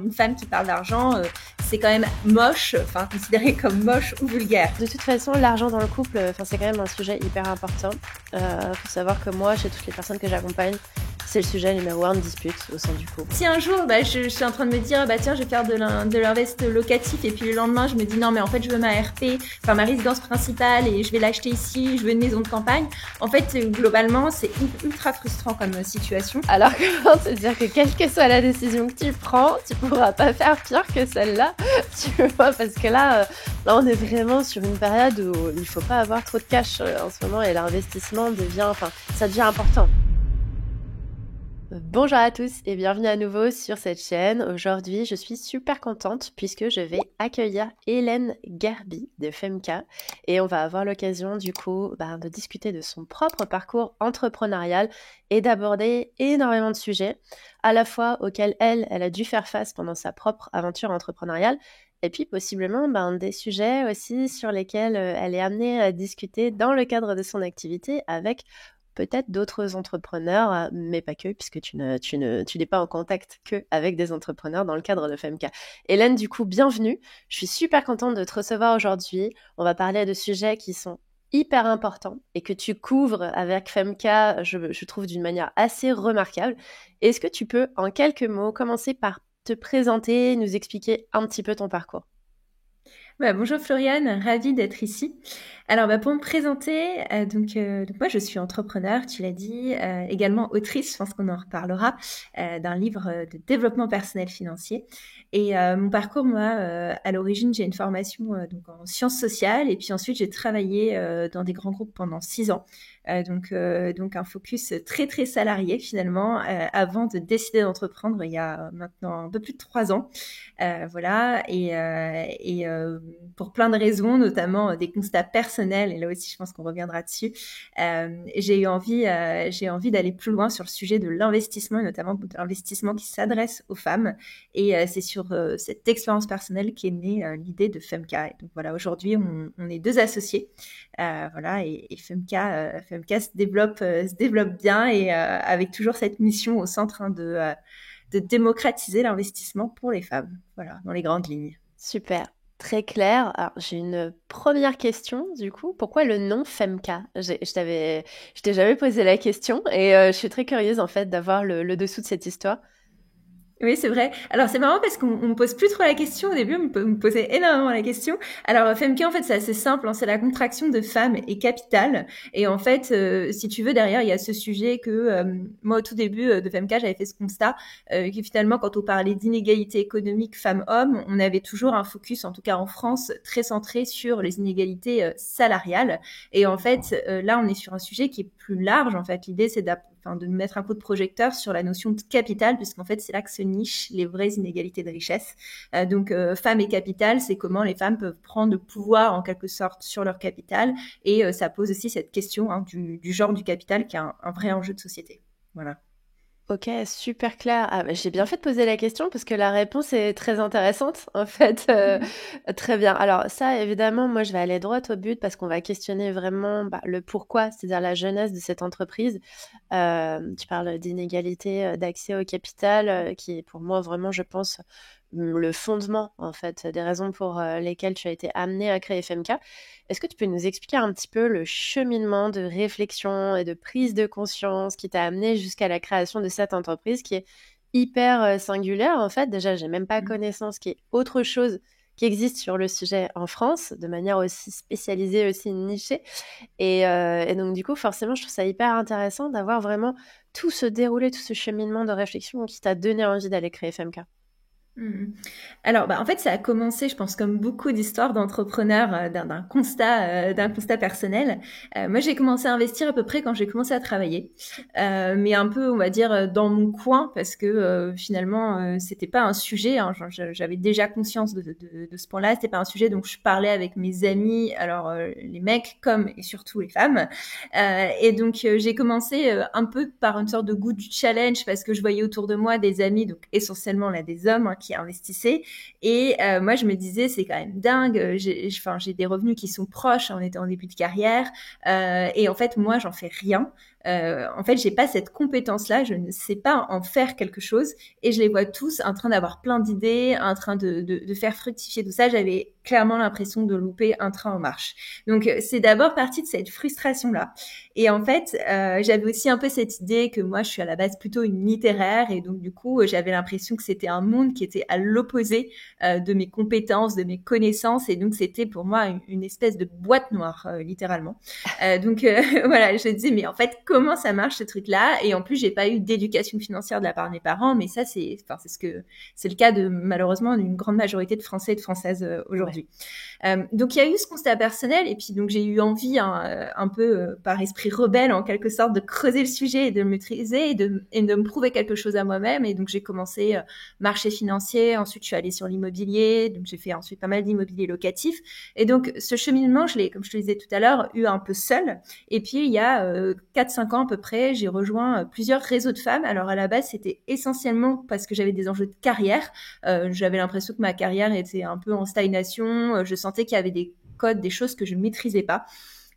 une femme qui parle d'argent, c'est quand même moche, enfin considéré comme moche ou vulgaire. De toute façon, l'argent dans le couple, c'est quand même un sujet hyper important. Faut savoir que moi, chez toutes les personnes que j'accompagne, c'est le sujet numéro 1 de dispute au sein du couple. Si un jour, je suis en train de me dire, tiens, je vais faire de l'invest locatif, et puis le lendemain, je me dis, non, mais en fait, je veux ma RP, enfin ma résidence principale, et je vais l'acheter ici, je veux une maison de campagne. En fait, globalement, c'est ultra frustrant comme situation. Alors comment te dire que quelle que soit la décision que tu prends, tu pourras pas faire pire que celle-là, tu vois, parce que là, on est vraiment sur une période où il faut pas avoir trop de cash en ce moment, et l'investissement ça devient important. Bonjour à tous et bienvenue à nouveau sur cette chaîne. Aujourd'hui, je suis super contente puisque je vais accueillir Hélène Gerby de Femka et on va avoir l'occasion du coup de discuter de son propre parcours entrepreneurial et d'aborder énormément de sujets à la fois auxquels elle a dû faire face pendant sa propre aventure entrepreneuriale et puis possiblement des sujets aussi sur lesquels elle est amenée à discuter dans le cadre de son activité avec peut-être d'autres entrepreneurs, mais pas que, puisque tu n'es pas en contact que avec des entrepreneurs dans le cadre de Femka. Hélène, du coup, bienvenue. Je suis super contente de te recevoir aujourd'hui. On va parler de sujets qui sont hyper importants et que tu couvres avec Femka, je trouve, d'une manière assez remarquable. Est-ce que tu peux, en quelques mots, commencer par te présenter, nous expliquer un petit peu ton parcours? Bonjour Floriane, ravie d'être ici. Alors pour me présenter, donc moi je suis entrepreneur, tu l'as dit, également autrice, je pense qu'on en reparlera, d'un livre de développement personnel financier. Et mon parcours, moi, à l'origine, j'ai une formation donc en sciences sociales et puis ensuite j'ai travaillé dans des grands groupes pendant 6 ans. Donc un focus très très salarié finalement avant de décider d'entreprendre il y a maintenant un peu plus de 3 ans. Voilà, et pour plein de raisons, notamment des constats personnels, et là aussi je pense qu'on reviendra dessus, j'ai eu envie d'aller plus loin sur le sujet de l'investissement, et notamment de l'investissement qui s'adresse aux femmes, et c'est sur cette expérience personnelle qu'est née l'idée de Femka. Et donc voilà, aujourd'hui on est 2 associés, voilà, et Femka se développe bien, et avec toujours cette mission au centre de démocratiser l'investissement pour les femmes, voilà, dans les grandes lignes. Super, très clair. Alors, j'ai une première question, du coup. Pourquoi le nom Femka? Je t'ai jamais posé la question et je suis très curieuse, en fait, d'avoir le dessous de cette histoire. Oui, c'est vrai. Alors, c'est marrant parce qu'on me pose plus trop la question. Au début, on me posait énormément la question. Alors, Femke, en fait, c'est assez simple, hein. C'est la contraction de femme et capital. Et en fait, si tu veux, derrière, il y a ce sujet que moi, au tout début de Femke, j'avais fait ce constat que finalement, quand on parlait d'inégalité économique femmes-hommes, on avait toujours un focus, en tout cas en France, très centré sur les inégalités salariales. Et en fait, là, on est sur un sujet qui est plus large. En fait, l'idée, c'est de mettre un coup de projecteur sur la notion de capital, puisqu'en fait, c'est là que se nichent les vraies inégalités de richesse. Donc, femmes et capital, c'est comment les femmes peuvent prendre le pouvoir, en quelque sorte, sur leur capital. Et ça pose aussi cette question du genre du capital, qui est un vrai enjeu de société. Voilà. Ok, super clair. J'ai bien fait de poser la question parce que la réponse est très intéressante, en fait. Très bien. Alors ça, évidemment, moi, je vais aller droit au but parce qu'on va questionner vraiment le pourquoi, c'est-à-dire la jeunesse de cette entreprise. Tu parles d'inégalité d'accès au capital, qui est pour moi vraiment, je pense, le fondement, en fait, des raisons pour lesquelles tu as été amené à créer FMK. Est-ce que tu peux nous expliquer un petit peu le cheminement de réflexion et de prise de conscience qui t'a amené jusqu'à la création de cette entreprise qui est hyper singulière, en fait? Déjà, j'ai même pas connaissance qu'il y ait autre chose qui existe sur le sujet en France, de manière aussi spécialisée, aussi nichée. Et donc, du coup, forcément, je trouve ça hyper intéressant d'avoir vraiment tout ce déroulé, tout ce cheminement de réflexion qui t'a donné envie d'aller créer FMK. Mhm. Alors, en fait, ça a commencé, je pense, comme beaucoup d'histoires d'entrepreneurs, d'un constat personnel. Moi, j'ai commencé à investir à peu près quand j'ai commencé à travailler, mais un peu, on va dire, dans mon coin, parce que finalement, c'était pas un sujet, hein. J'avais déjà conscience de ce point-là. C'était pas un sujet, donc je parlais avec mes amis, alors les mecs comme et surtout les femmes. Et donc, j'ai commencé un peu par une sorte de goût du challenge, parce que je voyais autour de moi des amis, donc essentiellement là des hommes, hein, qui investissaient. Et moi, je me disais, c'est quand même dingue. J'ai des revenus qui sont proches. On était en début de carrière. Et en fait, moi, j'en fais rien. en fait, j'ai pas cette compétence-là, je ne sais pas en faire quelque chose, et je les vois tous en train d'avoir plein d'idées, en train de faire fructifier tout ça. J'avais clairement l'impression de louper un train en marche. Donc, c'est d'abord parti de cette frustration-là. Et en fait, j'avais aussi un peu cette idée que moi, je suis à la base plutôt une littéraire, et donc du coup, j'avais l'impression que c'était un monde qui était à l'opposé de mes compétences, de mes connaissances, et donc c'était pour moi une espèce de boîte noire, littéralement. Donc voilà, je me disais, mais en fait, comment ça marche ce truc-là? Et en plus, j'ai pas eu d'éducation financière de la part de mes parents, mais ça, c'est le cas de malheureusement d'une grande majorité de Français et de Françaises aujourd'hui. Donc il y a eu ce constat personnel, et puis donc j'ai eu envie un peu par esprit rebelle en quelque sorte de creuser le sujet et de le maîtriser et de me prouver quelque chose à moi-même. Et donc j'ai commencé marché financier, ensuite je suis allée sur l'immobilier, donc j'ai fait ensuite pas mal d'immobilier locatif. Et donc ce cheminement, je l'ai, comme je te le disais tout à l'heure, eu un peu seul. Et puis il y a 4-5 ans à peu près, j'ai rejoint plusieurs réseaux de femmes. Alors à la base, c'était essentiellement parce que j'avais des enjeux de carrière. J'avais l'impression que ma carrière était un peu en stagnation. Je sentais qu'il y avait des codes, des choses que je ne maîtrisais pas.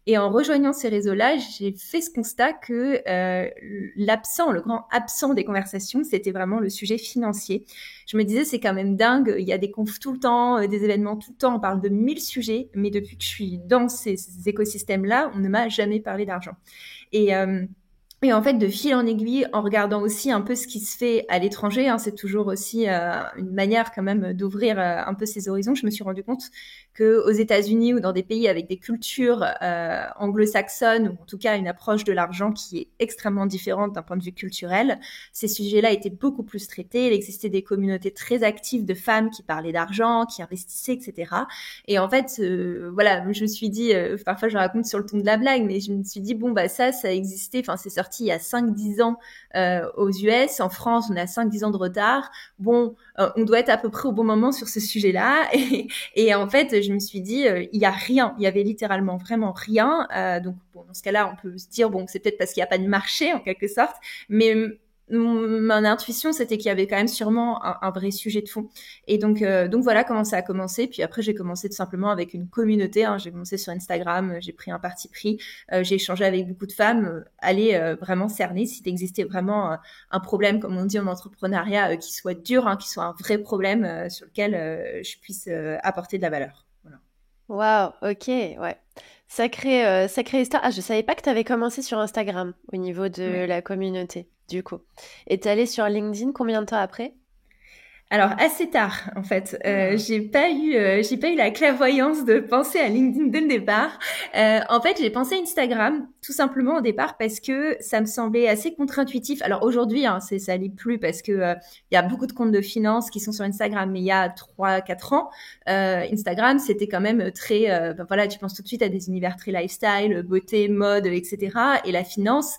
Et en rejoignant ces réseaux-là, j'ai fait ce constat que le grand absent des conversations, c'était vraiment le sujet financier. Je me disais, c'est quand même dingue, il y a des confs tout le temps, des événements tout le temps, on parle de 1000 sujets, mais depuis que je suis dans ces écosystèmes-là, on ne m'a jamais parlé d'argent. Et et en fait, de fil en aiguille, en regardant aussi un peu ce qui se fait à l'étranger, hein, c'est toujours aussi une manière quand même d'ouvrir un peu ses horizons. Je me suis rendu compte que aux États-Unis ou dans des pays avec des cultures anglo-saxonnes, ou en tout cas une approche de l'argent qui est extrêmement différente d'un point de vue culturel, ces sujets-là étaient beaucoup plus traités. Il existait des communautés très actives de femmes qui parlaient d'argent, qui investissaient, etc. Et en fait, voilà, je me suis dit, parfois je raconte sur le ton de la blague, mais je me suis dit, bon, bah ça existait, enfin c'est sorti il y a 5-10 ans aux US. En France, on a 5-10 ans de retard. Bon, on doit être à peu près au bon moment sur ce sujet-là. Et en fait, je me suis dit, il y a rien. Il y avait littéralement vraiment rien. Donc, bon, dans ce cas-là, on peut se dire, bon, c'est peut-être parce qu'il n'y a pas de marché, en quelque sorte. Mais mon intuition, c'était qu'il y avait quand même sûrement un vrai sujet de fond. Et donc voilà comment ça a commencé. Puis après, j'ai commencé tout simplement avec une communauté. Hein. J'ai commencé sur Instagram, j'ai pris un parti pris, j'ai échangé avec beaucoup de femmes, aller vraiment cerner s'il existait vraiment un problème, comme on dit en entrepreneuriat, qui soit dur, hein, qui soit un vrai problème sur lequel je puisse apporter de la valeur. Voilà. Waouh, ok, ouais. Sacrée histoire. Ah, je savais pas que tu avais commencé sur Instagram au niveau de Ouais. la communauté, du coup. Et t'es allée sur LinkedIn combien de temps après? Alors assez tard en fait, Ah. j'ai pas eu la clairvoyance de penser à LinkedIn dès le départ. En fait, j'ai pensé à Instagram tout simplement au départ parce que ça me semblait assez contre-intuitif. Alors aujourd'hui, hein, ça l'est plus parce que il y a beaucoup de comptes de finance qui sont sur Instagram, mais il y a 3-4 ans, Instagram c'était quand même très, ben voilà, tu penses tout de suite à des univers très lifestyle, beauté, mode, etc. Et la finance.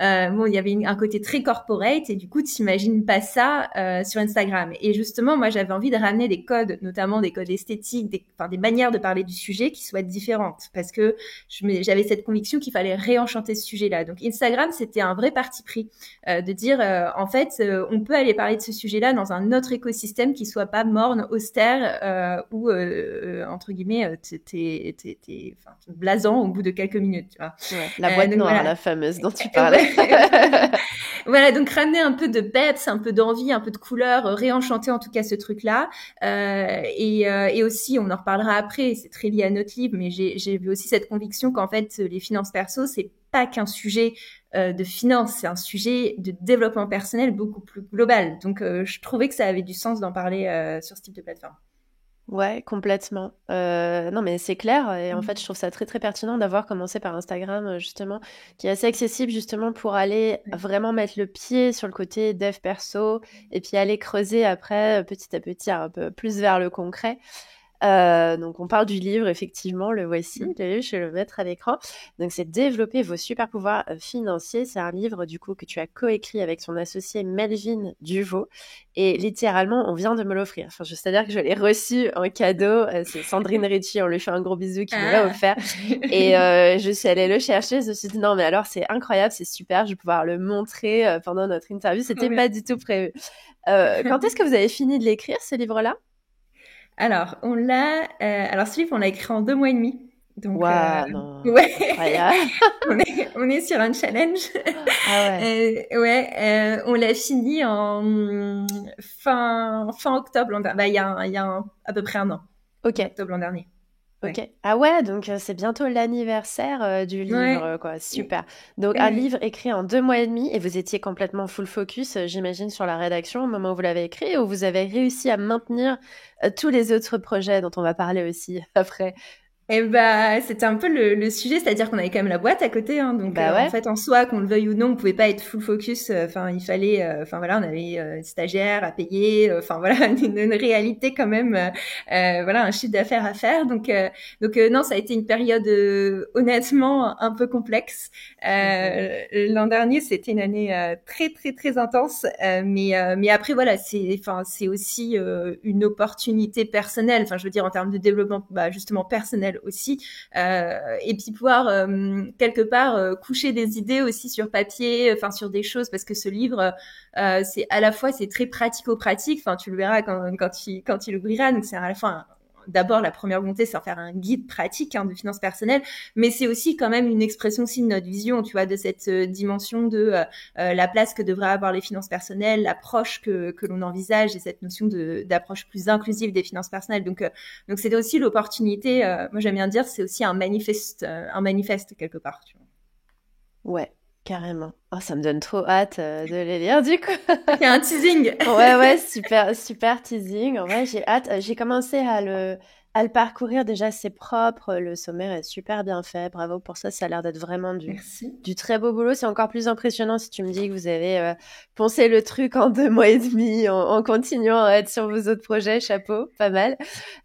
Bon, il y avait un côté très corporate et du coup, tu t'imagines pas ça sur Instagram. Et justement, moi, j'avais envie de ramener des codes, notamment des codes esthétiques, des manières de parler du sujet qui soient différentes, parce que j'avais cette conviction qu'il fallait réenchanter ce sujet-là. Donc, Instagram, c'était un vrai parti pris de dire, en fait, on peut aller parler de ce sujet-là dans un autre écosystème qui soit pas morne, austère ou entre guillemets, enfin, blasant au bout de quelques minutes. Tu vois. Ouais, la boîte Donc noire, voilà. la fameuse dont tu parlais. Voilà, donc ramener un peu de peps, un peu d'envie, un peu de couleur, réenchanter en tout cas ce truc-là. Et aussi, on en reparlera après, c'est très lié à notre livre, mais j'ai vu aussi cette conviction qu'en fait, les finances perso, c'est pas qu'un sujet de finance, c'est un sujet de développement personnel beaucoup plus global. Donc, je trouvais que ça avait du sens d'en parler sur ce type de plateforme. Ouais, complètement. Non, mais c'est clair. Et en fait, je trouve ça très, très pertinent d'avoir commencé par Instagram, justement, qui est assez accessible, justement, pour aller Ouais. vraiment mettre le pied sur le côté dev perso et puis aller creuser après, petit à petit, un peu plus vers le concret. Donc, on parle du livre, effectivement, le voici, le livre, je vais le mettre à l'écran. Donc, c'est Développer vos super pouvoirs financiers. C'est un livre, du coup, que tu as coécrit avec son associé Melvin Duvaux. Et littéralement, on vient de me l'offrir. Enfin, c'est-à-dire que je l'ai reçu en cadeau. C'est Sandrine Ricci, on lui fait un gros bisou, qui me l'a Ah. offert. Et je suis allée le chercher. Je me suis dit, non, mais alors, c'est incroyable, c'est super. Je vais pouvoir le montrer pendant notre interview. C'était pas du tout prévu. Quand est-ce que vous avez fini de l'écrire, ce livre-là? Alors, ce livre, on l'a écrit en 2 mois et demi. Donc, Waouh, non, ouais, incroyable. on est sur un challenge. Ah ouais, Ouais, on l'a fini en fin octobre l'an dernier. Bah, à peu près un an, ok. en octobre l'an dernier. Ouais. Ok. Ah ouais, donc c'est bientôt l'anniversaire du livre, Ouais. quoi. Super. Donc un Ouais. livre écrit en 2 mois et demi et vous étiez complètement full focus, j'imagine, sur la rédaction au moment où vous l'avez écrit, ou vous avez réussi à maintenir tous les autres projets dont on va parler aussi après. Et bah, c'était un peu le sujet, c'est-à-dire qu'on avait quand même la boîte à côté, hein, donc Bah en ouais. fait, en soi, qu'on le veuille ou non, on pouvait pas être full focus. Enfin, il fallait, enfin voilà, on avait stagiaire à payer, enfin voilà, une réalité quand même, voilà, un chiffre d'affaires à faire. Donc non, ça a été une période honnêtement un peu complexe. Mhm. L'an dernier, c'était une année très très très intense, mais après voilà, c'est aussi une opportunité personnelle. Enfin, je veux dire en termes de développement, bah, justement personnel aussi, et puis pouvoir quelque part coucher des idées aussi sur papier, enfin sur des choses, parce que ce livre, c'est à la fois c'est très pratico-pratique. Enfin, tu le verras quand il ouvrira. Donc c'est à la fois d'abord, la première volonté, c'est de faire un guide pratique de finances personnelles, mais c'est aussi quand même une expression aussi de notre vision, tu vois, de cette dimension de la place que devraient avoir les finances personnelles, l'approche que l'on envisage et cette notion d'approche plus inclusive des finances personnelles. Donc c'était aussi l'opportunité, moi j'aime bien dire, c'est aussi un manifeste quelque part, tu vois. Ouais, carrément. Oh, ça me donne trop hâte de les lire du coup. Il y a un teasing. Ouais, ouais, super, super teasing. En vrai, j'ai hâte. J'ai commencé à le parcourir. Déjà, c'est propre. Le sommaire est super bien fait. Bravo pour ça. Ça a l'air d'être vraiment du, Merci. du très beau boulot. C'est encore plus impressionnant si tu me dis que vous avez poncé le truc en 2 mois et demi en continuant à être sur vos autres projets. Chapeau, pas mal.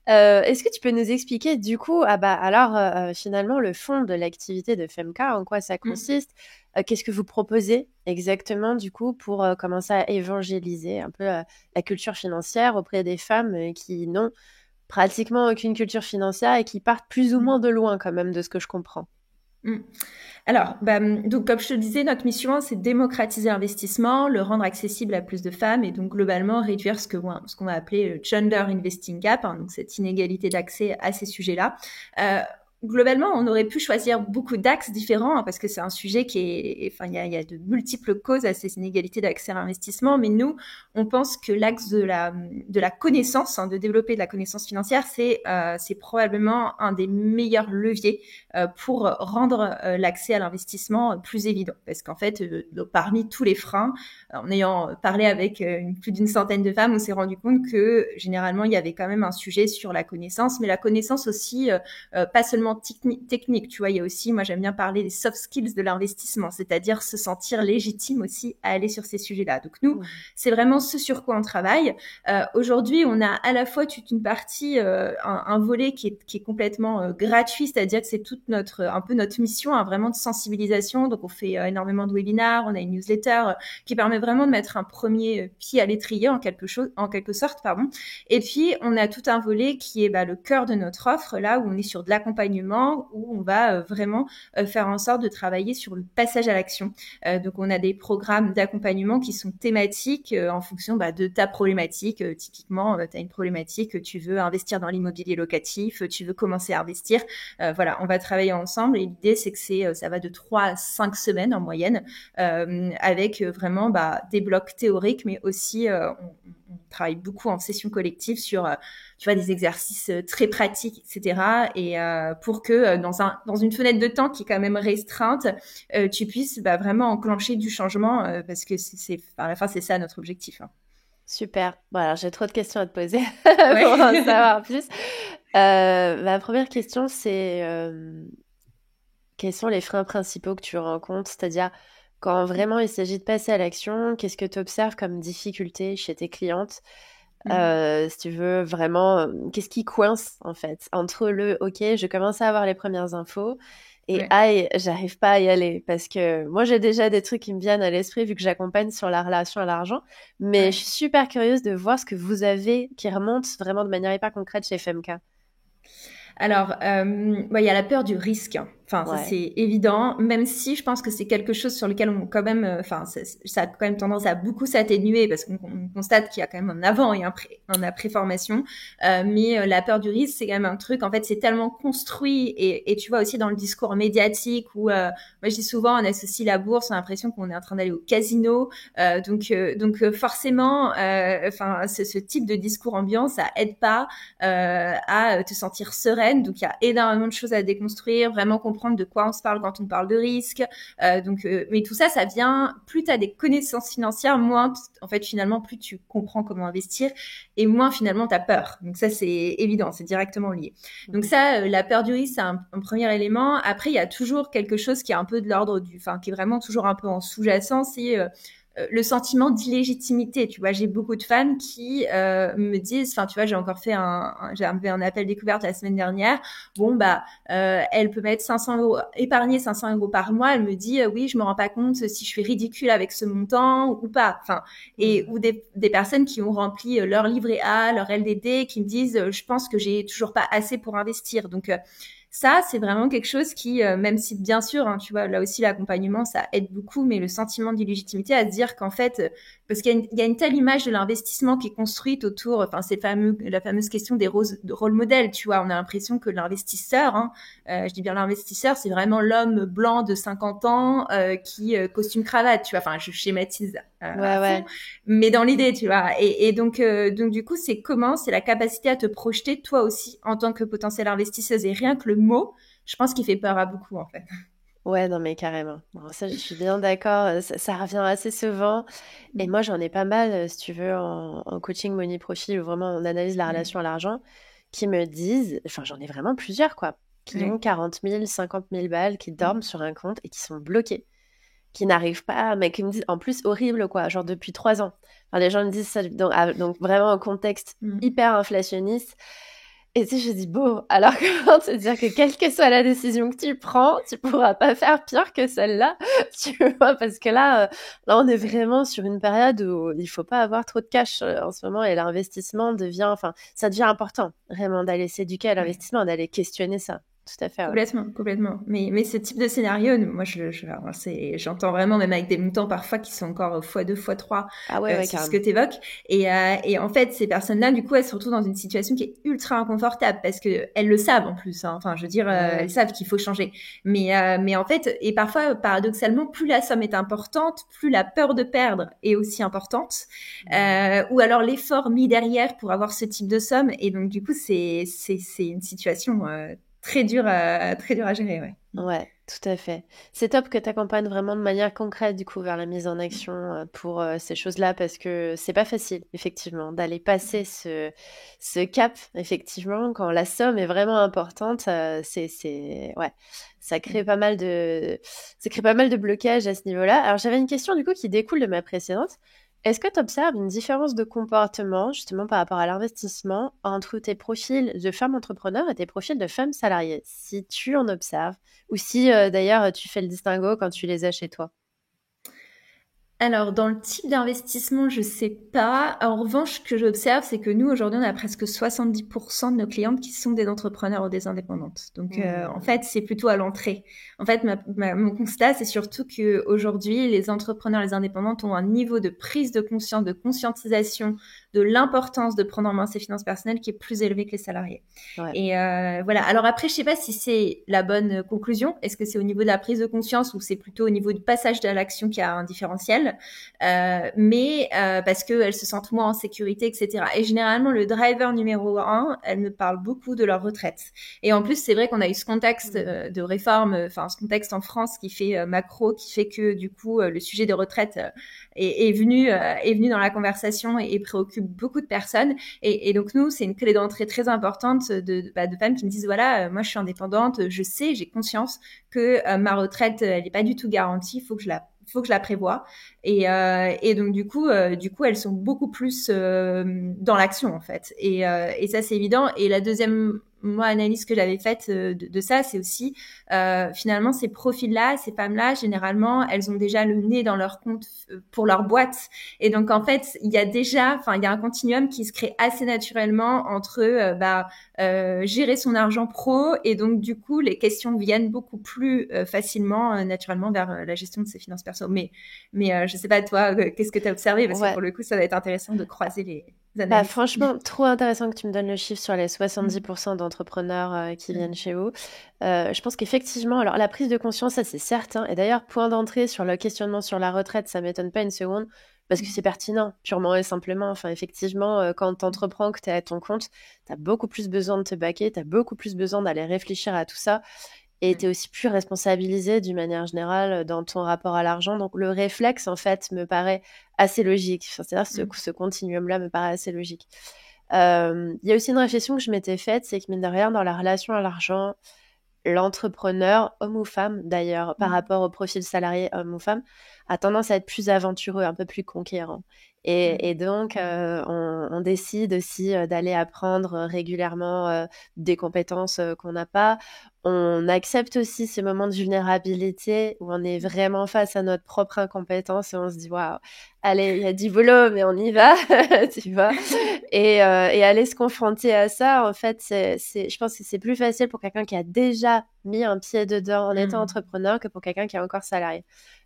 Est-ce que tu peux nous expliquer du coup, ah bah alors finalement le fond de l'activité de Femka, en quoi ça Mm. consiste? Qu'est-ce que vous proposez exactement du coup pour commencer à évangéliser un peu la culture financière auprès des femmes qui n'ont pratiquement aucune culture financière et qui partent plus ou moins de loin quand même de ce que je comprends. Mm. Alors, bah, donc comme je te le disais, notre mission, c'est de démocratiser l'investissement, le rendre accessible à plus de femmes et donc globalement réduire ce qu'on va appeler le gender investing gap, donc cette inégalité d'accès à ces sujets-là. Euh, Globalement, on aurait pu choisir beaucoup d'axes différents parce que c'est un sujet enfin, il y a de multiples causes à ces inégalités d'accès à l'investissement. Mais nous, on pense que l'axe de la connaissance, de développer de la connaissance financière, c'est probablement un des meilleurs leviers pour rendre l'accès à l'investissement plus évident. Parce qu'en fait, parmi tous les freins, en ayant parlé avec plus d'une centaine de femmes, on s'est rendu compte que généralement, il y avait quand même un sujet sur la connaissance, mais la connaissance aussi, pas seulement technique, tu vois, il y a aussi, moi j'aime bien parler des soft skills de l'investissement, c'est-à-dire se sentir légitime aussi à aller sur ces sujets-là. Donc nous, Mmh. c'est vraiment ce sur quoi on travaille. Aujourd'hui, on a à la fois toute une partie, un volet qui est complètement gratuit, c'est-à-dire que c'est toute un peu notre mission, vraiment de sensibilisation. Donc on fait énormément de webinars, on a une newsletter qui permet vraiment de mettre un premier pied à l'étrier en quelque sorte, pardon. Et puis on a tout un volet qui est le cœur de notre offre, là où on est sur de l'accompagnement, où on va vraiment faire en sorte de travailler sur le passage à l'action. Donc on a des programmes d'accompagnement qui sont thématiques en fonction de ta problématique. Typiquement, tu as une problématique, tu veux investir dans l'immobilier locatif, tu veux commencer à investir. Voilà, on va travailler ensemble et l'idée c'est que ça va de 3 à 5 semaines en moyenne, avec vraiment des blocs théoriques, mais aussi on travaille beaucoup en session collective sur tu vois, des exercices très pratiques, etc. Et pour que dans une fenêtre de temps qui est quand même restreinte, tu puisses vraiment enclencher du changement, parce que à la fin, c'est ça notre objectif. Hein. Super. Bon, alors j'ai trop de questions à te poser pour en Ouais. savoir plus. Ma première question, c'est quels sont les freins principaux que tu rencontres? C'est-à-dire, quand vraiment il s'agit de passer à l'action, qu'est-ce que tu observes comme difficulté chez tes clientes? Si tu veux vraiment, qu'est-ce qui coince en fait entre le OK, je commence à avoir les premières infos et Ouais. aïe, j'arrive pas à y aller parce que moi j'ai déjà des trucs qui me viennent à l'esprit vu que j'accompagne sur la relation à l'argent, mais je Ouais. suis super curieuse de voir ce que vous avez qui remonte vraiment de manière hyper concrète chez FMK. Alors, il y a la peur du risque. Enfin, ça Ouais. c'est évident, même si je pense que c'est quelque chose sur lequel on quand même, enfin, ça a quand même tendance à beaucoup s'atténuer parce qu'on constate qu'il y a quand même un avant et un après formation. Mais la peur du risque, c'est quand même un truc. En fait, c'est tellement construit et tu vois aussi dans le discours médiatique où moi je dis souvent on associe la bourse, on a l'impression qu'on est en train d'aller au casino. Donc forcément, enfin, ce type de discours ambiant, ça aide pas à te sentir sereine. Donc il y a énormément de choses à déconstruire, vraiment comprendre de quoi on se parle quand on parle de risque. Mais tout ça, ça vient, plus tu as des connaissances financières, moins, en fait, finalement, plus tu comprends comment investir et moins, finalement, tu as peur. Donc ça, c'est évident, c'est directement lié. Donc Mhm. ça, la peur du risque, c'est un premier élément. Après, il y a toujours quelque chose qui est un peu de l'ordre enfin, qui est vraiment toujours un peu en sous-jacent, c'est le sentiment d'illégitimité. Tu vois, j'ai beaucoup de fans qui me disent, enfin, tu vois, j'ai encore fait j'ai un appel découverte la semaine dernière. Bon, bah, elle peut mettre 500 euros, épargner 500 euros par mois. Elle me dit, oui, je me rends pas compte si je suis ridicule avec ce montant ou pas. Enfin, ou des personnes qui ont rempli leur livret A, leur LDD, qui me disent, je pense que j'ai toujours pas assez pour investir. Donc, ça, c'est vraiment quelque chose qui, même si bien sûr, hein, tu vois, là aussi l'accompagnement, ça aide beaucoup, mais le sentiment d'illégitimité à se dire qu'en fait, parce qu'il y a une telle image de l'investissement qui est construite autour, enfin, la fameuse question des rôles modèles, tu vois, on a l'impression que l'investisseur, hein, je dis bien l'investisseur, c'est vraiment l'homme blanc de 50 ans qui costume cravate, tu vois, enfin, je schématise à Ouais, fond, ouais. mais dans l'idée, tu vois, et donc du coup, c'est la capacité à te projeter toi aussi en tant que potentielle investisseuse, et rien que le mot, je pense qu'il fait peur à beaucoup en fait. Ouais, non, mais carrément. Bon, ça, je suis bien d'accord. Ça revient assez souvent. Et moi, j'en ai pas mal, si tu veux, en coaching Money Profil, où vraiment on analyse la relation à l'argent, qui me disent, enfin, j'en ai vraiment plusieurs, quoi, qui ont Ouais. 40 000, 50 000 balles, qui dorment sur un compte et qui sont bloqués, qui n'arrivent pas, mais qui me disent, en plus, horrible, quoi, genre depuis 3 ans. Enfin, les gens me disent ça, donc vraiment un contexte Mm. hyper inflationniste. Et tu sais, je dis, bon, alors comment te dire que quelle que soit la décision que tu prends, tu pourras pas faire pire que celle-là, tu vois, parce que là, on est vraiment sur une période où il faut pas avoir trop de cash en ce moment et l'investissement devient, enfin, ça devient important, vraiment, d'aller s'éduquer à Ouais. l'investissement, d'aller questionner ça. Tout à fait, ouais. Complètement, complètement. Mais ce type de scénario, moi, alors, j'entends vraiment, même avec des montants parfois qui sont encore fois 2 fois 3 Ah ouais, ouais, c'est ce que carrément. tu évoques. Et en fait, ces personnes-là, du coup, elles se retrouvent dans une situation qui est ultra inconfortable parce que elles le savent en plus. Hein. Enfin, je veux dire, Ouais, elles ouais. savent qu'il faut changer. Mais en fait, et parfois, paradoxalement, plus la somme est importante, plus la peur de perdre est aussi importante. Mm. Ou alors l'effort mis derrière pour avoir ce type de somme. Et donc, du coup, c'est une situation très dur à gérer, ouais. Ouais, tout à fait. C'est top que tu accompagnes vraiment de manière concrète, du coup, vers la mise en action pour ces choses-là, parce que c'est pas facile, effectivement, d'aller passer ce cap, effectivement, quand la somme est vraiment importante, ouais, ça crée pas mal de blocages à ce niveau-là. Alors, j'avais une question, du coup, qui découle de ma précédente. Est-ce que tu observes une différence de comportement, justement, par rapport à l'investissement, entre tes profils de femmes entrepreneurs et tes profils de femmes salariées? Si tu en observes, ou si d'ailleurs tu fais le distinguo quand tu les as chez toi. Alors, dans le type d'investissement, je sais pas. En revanche, ce que j'observe, c'est que nous, aujourd'hui, on a presque 70% de nos clientes qui sont des entrepreneurs ou des indépendantes. Donc, en Hmm. fait, c'est plutôt à l'entrée. En fait, mon constat, c'est surtout que aujourd'hui, les entrepreneurs, les indépendantes ont un niveau de prise de conscience, de conscientisation de l'importance de prendre en main ses finances personnelles qui est plus élevé que les salariés. Ouais. Et voilà. Alors après, je sais pas si c'est la bonne conclusion. Est-ce que c'est au niveau de la prise de conscience ou c'est plutôt au niveau du passage de l'action qui a un différentiel? Mais parce qu'elles se sentent moins en sécurité, etc. Et généralement, le driver numéro un, elles me parlent beaucoup de leur retraite. Et en plus, c'est vrai qu'on a eu ce contexte de réforme, enfin ce contexte en France qui fait macro, qui fait que du coup, le sujet des retraites est venu dans la conversation et préoccupe beaucoup de personnes. Et donc nous, c'est une clé d'entrée très importante de femmes qui me disent voilà, moi je suis indépendante, je sais, j'ai conscience que ma retraite, elle n'est pas du tout garantie, faut que je la prévoie. Et donc du coup, elles sont beaucoup plus dans l'action en fait. Et ça c'est évident. Et la deuxième moi, analyse que j'avais faite de ça, c'est aussi finalement ces profils-là, ces femmes-là, généralement, elles ont déjà le nez dans leur compte pour leur boîte. Et donc, en fait, il y a un continuum qui se crée assez naturellement entre gérer son argent pro, et donc du coup, les questions viennent beaucoup plus facilement, naturellement, vers la gestion de ses finances perso. Mais je sais pas, toi, qu'est-ce que tu as observé? Parce que pour le coup, ça va être intéressant de croiser les analyses. Franchement, trop intéressant que tu me donnes le chiffre sur les 70% d'entrepreneurs qui viennent chez vous. Je pense qu'effectivement, alors la prise de conscience, ça c'est certain. Et d'ailleurs, point d'entrée sur le questionnement sur la retraite, ça m'étonne pas une seconde, parce que c'est pertinent, purement et simplement. Enfin, effectivement, quand tu entreprends, que tu es à ton compte, tu as beaucoup plus besoin de te baquer, tu as beaucoup plus besoin d'aller réfléchir à tout ça. Et tu es aussi plus responsabilisé d'une manière générale dans ton rapport à l'argent. Donc, le réflexe, en fait, me paraît assez logique. Enfin, c'est-à-dire ce continuum-là me paraît assez logique. Il y a aussi une réflexion que je m'étais faite, c'est que mine de rien, dans la relation à l'argent, l'entrepreneur, homme ou femme d'ailleurs, par rapport au profil salarié homme ou femme, a tendance à être plus aventureux, un peu plus conquérant. Et donc, on décide aussi d'aller apprendre régulièrement des compétences qu'on n'a pas. On accepte aussi ces moments de vulnérabilité où on est vraiment face à notre propre incompétence et on se dit, waouh, allez, il y a du boulot, mais on y va, tu vois. Et aller se confronter à ça, en fait, je pense que c'est plus facile pour quelqu'un qui a déjà mis un pied dedans en étant entrepreneur que pour quelqu'un qui est encore salarié.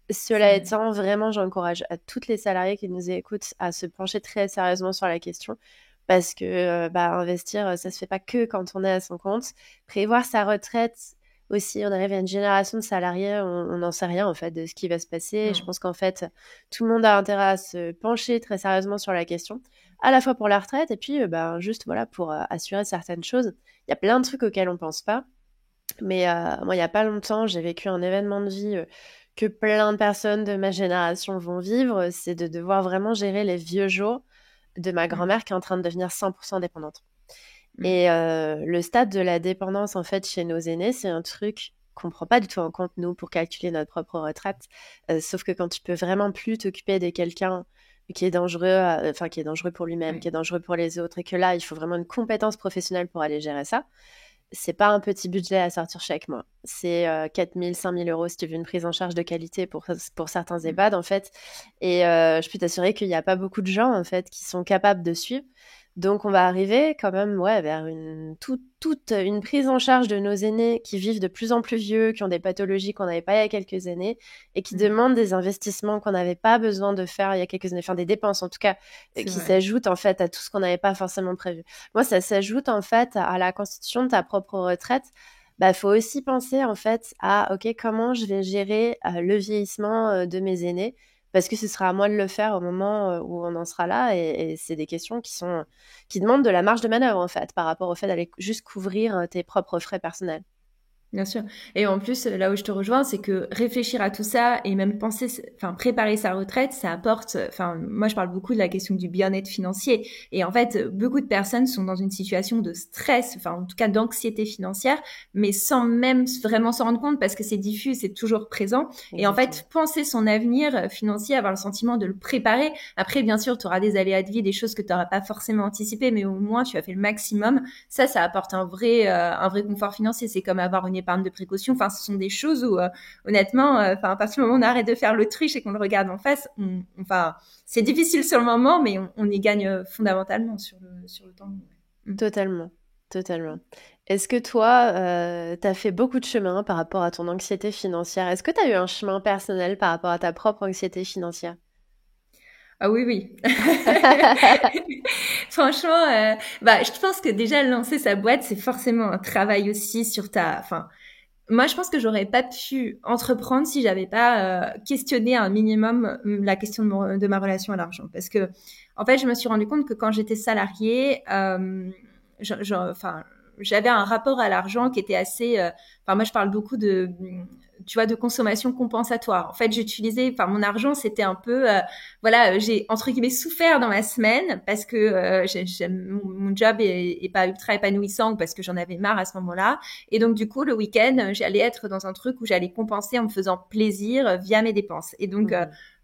Cela étant, vraiment, j'encourage à toutes les salariés qui nous écoutent à se pencher très sérieusement sur la question, parce que investir, ça se fait pas que quand on est à son compte. Prévoir sa retraite aussi, on arrive à une génération de salariés, on n'en sait rien en fait de ce qui va se passer. Et je pense qu'en fait, tout le monde a intérêt à se pencher très sérieusement sur la question, à la fois pour la retraite et puis juste voilà pour assurer certaines choses. Il y a plein de trucs auxquels on pense pas. Mais moi, il y a pas longtemps, j'ai vécu un événement de vie que plein de personnes de ma génération vont vivre, c'est de devoir vraiment gérer les vieux jours de ma grand-mère qui est en train de devenir 100% dépendante. Et le stade de la dépendance, en fait, chez nos aînés, c'est un truc qu'on prend pas du tout en compte, nous, pour calculer notre propre retraite. Sauf que quand tu peux vraiment plus t'occuper de quelqu'un qui est dangereux, qui est dangereux pour lui-même, qui est dangereux pour les autres, et que là, il faut vraiment une compétence professionnelle pour aller gérer ça, c'est pas un petit budget à sortir chaque mois. C'est 4 000, 5 000 euros si tu veux une prise en charge de qualité pour certains EHPAD, en fait. Et je peux t'assurer qu'il n'y a pas beaucoup de gens, en fait, qui sont capables de suivre. Donc, on va arriver quand même vers toute une prise en charge de nos aînés qui vivent de plus en plus vieux, qui ont des pathologies qu'on n'avait pas il y a quelques années et qui demandent des investissements qu'on n'avait pas besoin de faire il y a quelques années, enfin des dépenses en tout cas, qui s'ajoutent en fait à tout ce qu'on n'avait pas forcément prévu. Moi, ça s'ajoute en fait à la constitution de ta propre retraite. Faut aussi penser en fait à comment je vais gérer le vieillissement de mes aînés, parce que ce sera à moi de le faire au moment où on en sera là, et c'est des questions qui demandent de la marge de manœuvre en fait par rapport au fait d'aller juste couvrir tes propres frais personnels. Bien sûr. Et en plus, là où je te rejoins, c'est que réfléchir à tout ça et même préparer sa retraite, ça apporte, moi je parle beaucoup de la question du bien-être financier. Et en fait, beaucoup de personnes sont dans une situation de stress, en tout cas d'anxiété financière, mais sans même vraiment s'en rendre compte parce que c'est diffus, c'est toujours présent. Exactement. Et en fait, penser son avenir financier, avoir le sentiment de le préparer. Après, bien sûr, tu auras des aléas de vie, des choses que tu n'auras pas forcément anticipées, mais au moins tu as fait le maximum. Ça apporte un vrai confort financier. C'est comme avoir une épargne de précaution. Ce sont des choses où, honnêtement, à partir du moment où on arrête de faire l'autruche et qu'on le regarde en face, c'est difficile sur le moment, mais on y gagne fondamentalement sur le temps. Totalement. Est-ce que toi, tu as fait beaucoup de chemin par rapport à ton anxiété financière? Est-ce que tu as eu un chemin personnel par rapport à ta propre anxiété financière? Ah oui. Franchement, je pense que déjà lancer sa boîte, c'est forcément un travail aussi sur moi, je pense que j'aurais pas pu entreprendre si j'avais pas questionné un minimum la question de ma relation à l'argent. Parce que, en fait, je me suis rendu compte que quand j'étais salariée, j'avais un rapport à l'argent qui était assez... moi, je parle beaucoup de consommation compensatoire. En fait, mon argent, c'était un peu... j'ai, entre guillemets, souffert dans ma semaine parce que mon job est pas ultra épanouissant ou parce que j'en avais marre à ce moment-là. Et donc, du coup, le week-end, j'allais être dans un truc où j'allais compenser en me faisant plaisir via mes dépenses. Et donc...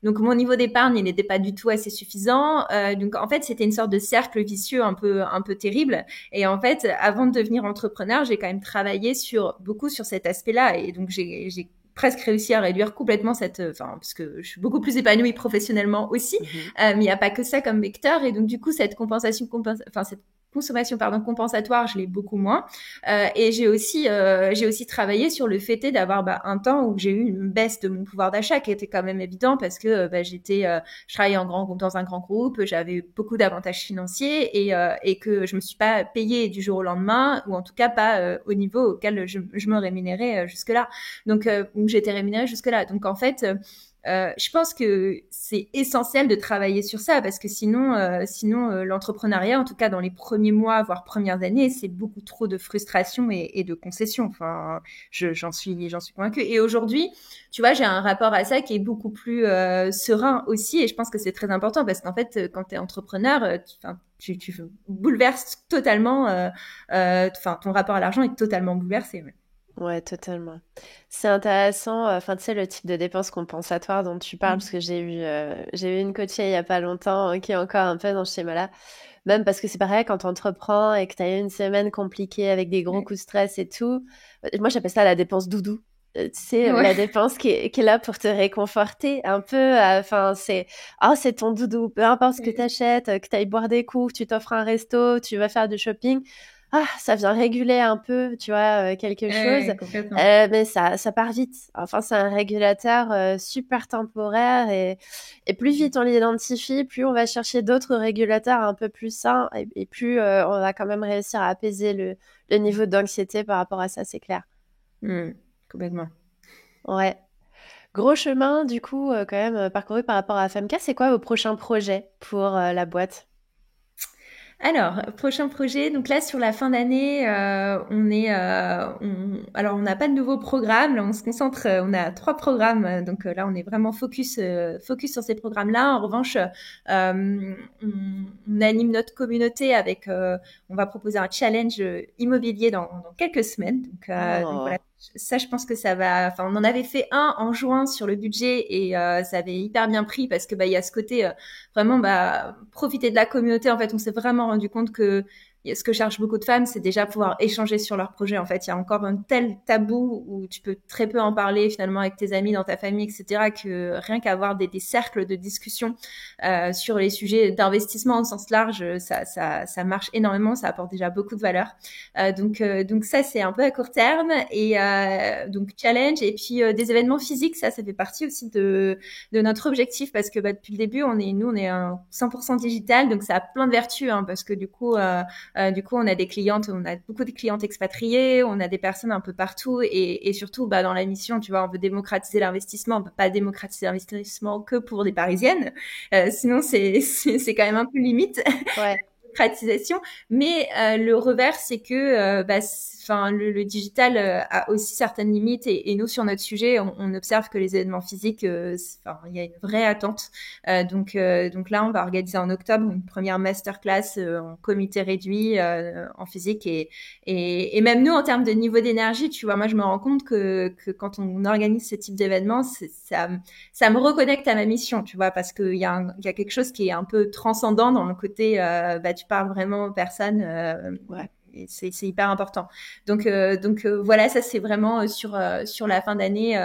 Donc mon niveau d'épargne, il n'était pas du tout assez suffisant. Donc en fait, c'était une sorte de cercle vicieux un peu terrible. Et en fait, avant de devenir entrepreneur, j'ai quand même travaillé beaucoup sur cet aspect-là. Et donc j'ai presque réussi à réduire complètement parce que je suis beaucoup plus épanouie professionnellement aussi, mais il n'y a pas que ça comme vecteur, et donc du coup cette cette consommation compensatoire, je l'ai beaucoup moins. Et j'ai aussi travaillé sur le fait d'avoir un temps où j'ai eu une baisse de mon pouvoir d'achat qui était quand même évident parce que je travaillais dans un grand groupe, j'avais beaucoup d'avantages financiers et que je me suis pas payée du jour au lendemain, ou en tout cas pas au niveau auquel je me rémunérais jusque-là. Donc où j'étais rémunérée jusque-là. Donc en fait, je pense que c'est essentiel de travailler sur ça parce que sinon l'entrepreneuriat, en tout cas dans les premiers mois, voire premières années, c'est beaucoup trop de frustration et de concession. Enfin, j'en suis convaincue. Et aujourd'hui, tu vois, j'ai un rapport à ça qui est beaucoup plus serein aussi, et je pense que c'est très important parce qu'en fait, quand tu es entrepreneur, tu bouleverses totalement. Ton rapport à l'argent est totalement bouleversé. Ouais. Ouais, totalement. C'est intéressant, enfin, tu sais, le type de dépenses compensatoires dont tu parles, parce que j'ai eu une coachée il y a pas longtemps qui est encore un peu dans ce schéma-là. Même parce que c'est pareil, quand tu entreprends et que tu as eu une semaine compliquée avec des gros coups de stress et tout, moi j'appelle ça la dépense doudou. Tu sais, la Ouais. dépense qui est là pour te réconforter un peu. Enfin, c'est ton doudou. Peu importe ce que tu achètes, que tu ailles boire des coups, que tu t'offres un resto, tu vas faire du shopping. Ça vient réguler un peu, tu vois, quelque chose. Complètement. Mais ça part vite. Enfin, c'est un régulateur super temporaire, et plus vite on l'identifie, plus on va chercher d'autres régulateurs un peu plus sains, et plus on va quand même réussir à apaiser le niveau d'anxiété par rapport à ça, c'est clair. Complètement. Ouais. Gros chemin, du coup, quand même parcouru par rapport à FMK. C'est quoi vos prochains projets pour la boîte? Alors, prochain projet. Donc là, sur la fin d'année, alors on n'a pas de nouveau programme. Là, on se concentre. On a 3 programmes. Donc là, on est vraiment focus sur ces programmes-là. En revanche, on anime notre communauté on va proposer un challenge immobilier dans quelques semaines. Donc Oh, voilà. Ça, je pense que ça va. Enfin, on en avait fait un en juin sur le budget et ça avait hyper bien pris parce que il y a ce côté vraiment profiter de la communauté. En fait, on s'est vraiment rendu compte que ce que cherchent beaucoup de femmes, c'est déjà pouvoir échanger sur leurs projets. En fait, il y a encore un tel tabou où tu peux très peu en parler finalement avec tes amis, dans ta famille, etc., que rien qu'avoir des cercles de discussion sur les sujets d'investissement au sens large, ça marche énormément, ça apporte déjà beaucoup de valeur. Donc ça, c'est un peu à court terme. Et donc challenge, et puis des événements physiques, ça fait partie aussi de notre objectif parce que depuis le début, on est un 100% digital, donc ça a plein de vertus, hein, parce que du coup, on a on a beaucoup de clientes expatriées, on a des personnes un peu partout, et surtout, dans la mission, tu vois, on veut démocratiser l'investissement. On peut pas démocratiser l'investissement que pour des Parisiennes, sinon c'est quand même un peu limite. ouais. Démocratisation. Mais le revers, c'est que le digital a aussi certaines limites, et nous, sur notre sujet, on observe que les événements physiques, il y a une vraie attente. Donc là, on va organiser en octobre une première masterclass en comité réduit en physique, et même nous, en termes de niveau d'énergie, tu vois, moi, je me rends compte que quand on organise ce type d'événement, ça me reconnecte à ma mission, tu vois, parce qu'il y a quelque chose qui est un peu transcendant dans le côté, tu parles vraiment aux personnes, Ouais. et c'est hyper important. Voilà, ça c'est vraiment sur la fin d'année,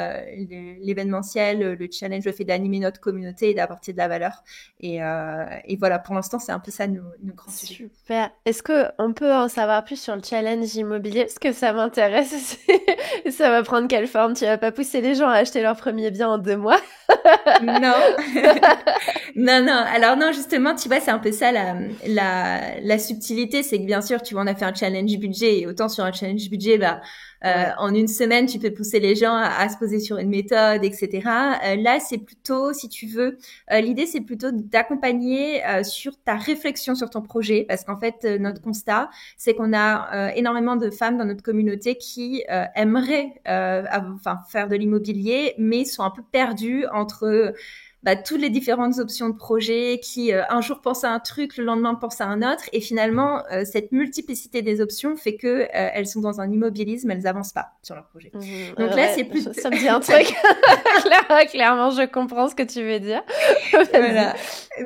l'événementiel, le challenge, le fait d'animer notre communauté et d'apporter de la valeur. Et voilà, pour l'instant, c'est un peu ça nos grands sujets. Super. Est-ce que on peut en savoir plus sur le challenge immobilier? Parce que ça m'intéresse aussi. Ça va prendre quelle forme? Tu vas pas pousser les gens à acheter leur premier bien en 2 mois? Non, non, non. Alors non, justement, tu vois, c'est un peu ça la subtilité, c'est que bien sûr, tu vois, on a fait un challenge budget, et autant sur un challenge budget, Ouais. en une semaine, tu peux pousser les gens à se poser sur une méthode, etc. Là, c'est plutôt, si tu veux, l'idée, c'est plutôt d'accompagner sur ta réflexion sur ton projet, parce qu'en fait, notre constat, c'est qu'on a énormément de femmes dans notre communauté qui aimeraient, faire de l'immobilier, mais sont un peu perdues entre toutes les différentes options de projet, qui un jour pense à un truc, le lendemain pense à un autre, et finalement cette multiplicité des options fait que elles sont dans un immobilisme, elles avancent pas sur leur projet. Donc là, ouais, c'est plus ça me dit un truc. Clairement, je comprends ce que tu veux dire. Voilà.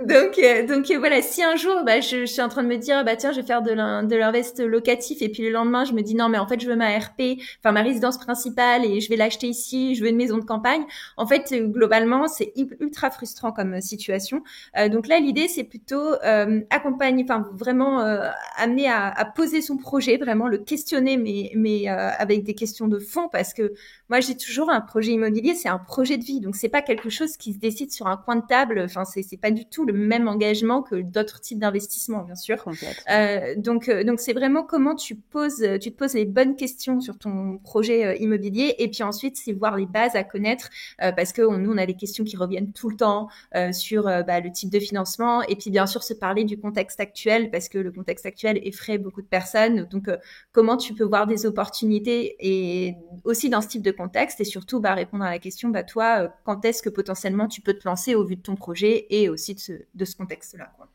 Donc voilà, si un jour je suis en train de me dire tiens, je vais faire de l'invest locatif, et puis le lendemain je me dis non mais en fait je veux ma RP, enfin ma résidence principale, et je vais l'acheter ici, je veux une maison de campagne. En fait globalement c'est ultra frustrant comme situation. Donc là l'idée c'est plutôt accompagner, enfin vraiment amener à poser son projet, vraiment le questionner, mais avec des questions de fond, parce que moi je dis toujours un projet immobilier c'est un projet de vie, donc c'est pas quelque chose qui se décide sur un coin de table. Enfin c'est pas du tout le même engagement que d'autres types d'investissements, bien sûr. Donc c'est vraiment comment tu te poses les bonnes questions sur ton projet immobilier, et puis ensuite c'est voir les bases à connaître, parce que nous on a des questions qui reviennent tout le temps sur le type de financement, et puis bien sûr se parler du contexte actuel, parce que le contexte actuel effraie beaucoup de personnes. Donc comment tu peux voir des opportunités et aussi dans ce type de contexte, et surtout répondre à la question toi quand est-ce que potentiellement tu peux te lancer au vu de ton projet et aussi de ce contexte-là, quoi.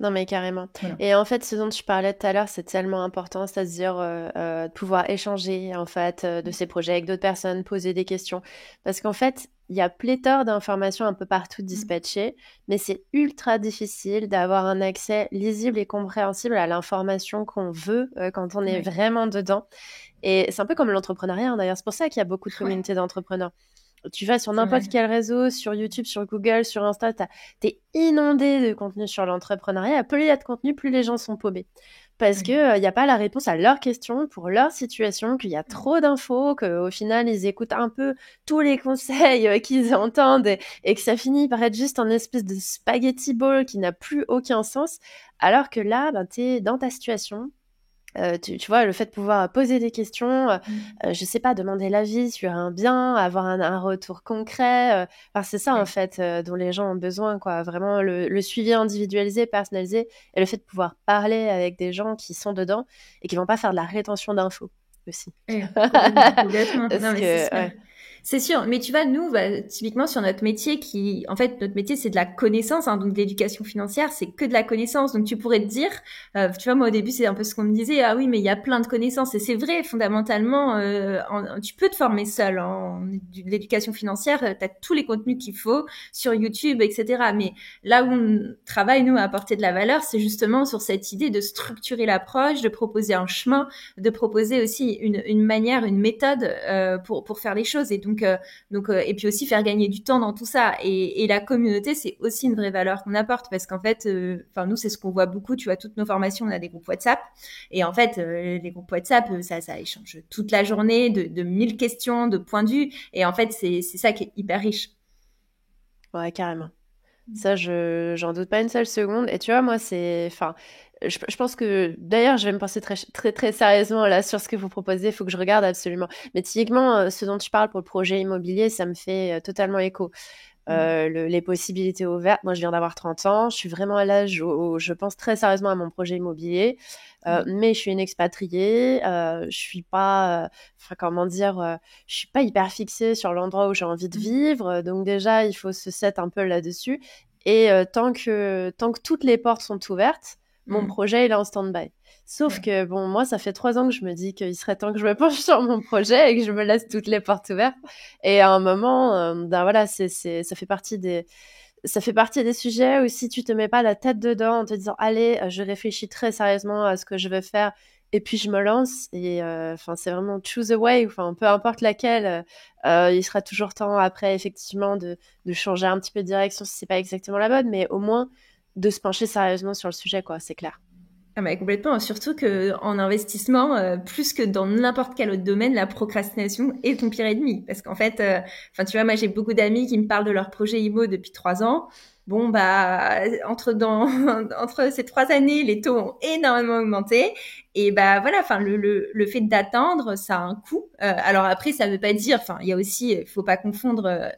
Non, mais carrément. Voilà. Et en fait, ce dont tu parlais tout à l'heure, c'est tellement important, c'est-à-dire de pouvoir échanger en fait de ces projets avec d'autres personnes, poser des questions. Parce qu'en fait, il y a pléthore d'informations un peu partout dispatchées, mais c'est ultra difficile d'avoir un accès lisible et compréhensible à l'information qu'on veut quand on est vraiment dedans. Et c'est un peu comme l'entrepreneuriat, hein, d'ailleurs. C'est pour ça qu'il y a beaucoup de communautés d'entrepreneurs. Tu vas sur n'importe quel réseau, sur YouTube, sur Google, sur Insta, t'es inondé de contenu sur l'entrepreneuriat. Plus il y a de contenu, plus les gens sont paumés. Parce que y a pas la réponse à leurs questions, pour leur situation, qu'il y a trop d'infos, qu'au final, ils écoutent un peu tous les conseils qu'ils entendent, et que ça finit par être juste un espèce de spaghetti ball qui n'a plus aucun sens. Alors que là, t'es dans ta situation. Tu vois, le fait de pouvoir poser des questions, je sais pas, demander l'avis sur un bien, avoir un retour concret. Enfin, c'est ça, en fait, dont les gens ont besoin, quoi. Vraiment, le suivi individualisé, personnalisé, et le fait de pouvoir parler avec des gens qui sont dedans et qui vont pas faire de la rétention d'infos aussi. Complètement. Parce Non, mais que, c'est sûr. C'est sûr, mais tu vois, nous, typiquement sur notre métier, en fait, notre métier, c'est de la connaissance, hein, donc de l'éducation financière, c'est que de la connaissance. Donc tu pourrais te dire, tu vois, moi au début, c'est un peu ce qu'on me disait, ah oui, mais il y a plein de connaissances, et c'est vrai, fondamentalement, tu peux te former seul en l'éducation financière, tu as tous les contenus qu'il faut sur YouTube, etc. Mais là où on travaille, nous, à apporter de la valeur, c'est justement sur cette idée de structurer l'approche, de proposer un chemin, de proposer aussi une manière, une méthode pour faire les choses. Et donc et puis aussi faire gagner du temps dans tout ça. Et la communauté, c'est aussi une vraie valeur qu'on apporte, parce qu'en fait, nous, c'est ce qu'on voit beaucoup. Tu vois, toutes nos formations, on a des groupes WhatsApp. Et en fait, les groupes WhatsApp, ça échange toute la journée de 1000 questions, de points de vue. Et en fait, c'est ça qui est hyper riche. Ouais, carrément. Ça, j'en doute pas une seule seconde. Et tu vois, moi, je pense que, d'ailleurs, je vais me penser très, très, très sérieusement là sur ce que vous proposez. Il faut que je regarde absolument. Mais typiquement, ce dont tu parles pour le projet immobilier, ça me fait totalement écho. Les possibilités ouvertes. Moi, je viens d'avoir 30 ans. Je suis vraiment à l'âge où je pense très sérieusement à mon projet immobilier. Mais je suis une expatriée. Je suis pas, comment dire, je suis pas hyper fixée sur l'endroit où j'ai envie de vivre. Donc déjà, il faut se set un peu là-dessus. Et tant que toutes les portes sont ouvertes, mon projet il est en stand-by. Sauf que bon, moi, ça fait 3 ans que je me dis qu'il serait temps que je me penche sur mon projet et que je me laisse toutes les portes ouvertes. Et à un moment, voilà, ça fait partie des sujets où si tu te mets pas la tête dedans en te disant allez, je réfléchis très sérieusement à ce que je veux faire et puis je me lance, et c'est vraiment choose a way, peu importe laquelle, il sera toujours temps après effectivement de changer un petit peu de direction si c'est pas exactement la bonne, mais au moins de se pencher sérieusement sur le sujet, quoi, c'est clair. Ah bah complètement, surtout que en investissement, plus que dans n'importe quel autre domaine, la procrastination est ton pire ennemi. Parce qu'en fait, tu vois, moi j'ai beaucoup d'amis qui me parlent de leur projet IMO depuis 3 ans. Bon entre ces 3 années, les taux ont énormément augmenté, et voilà, le fait d'attendre, ça a un coût. Alors après, ça veut pas dire, il y a aussi, faut pas confondre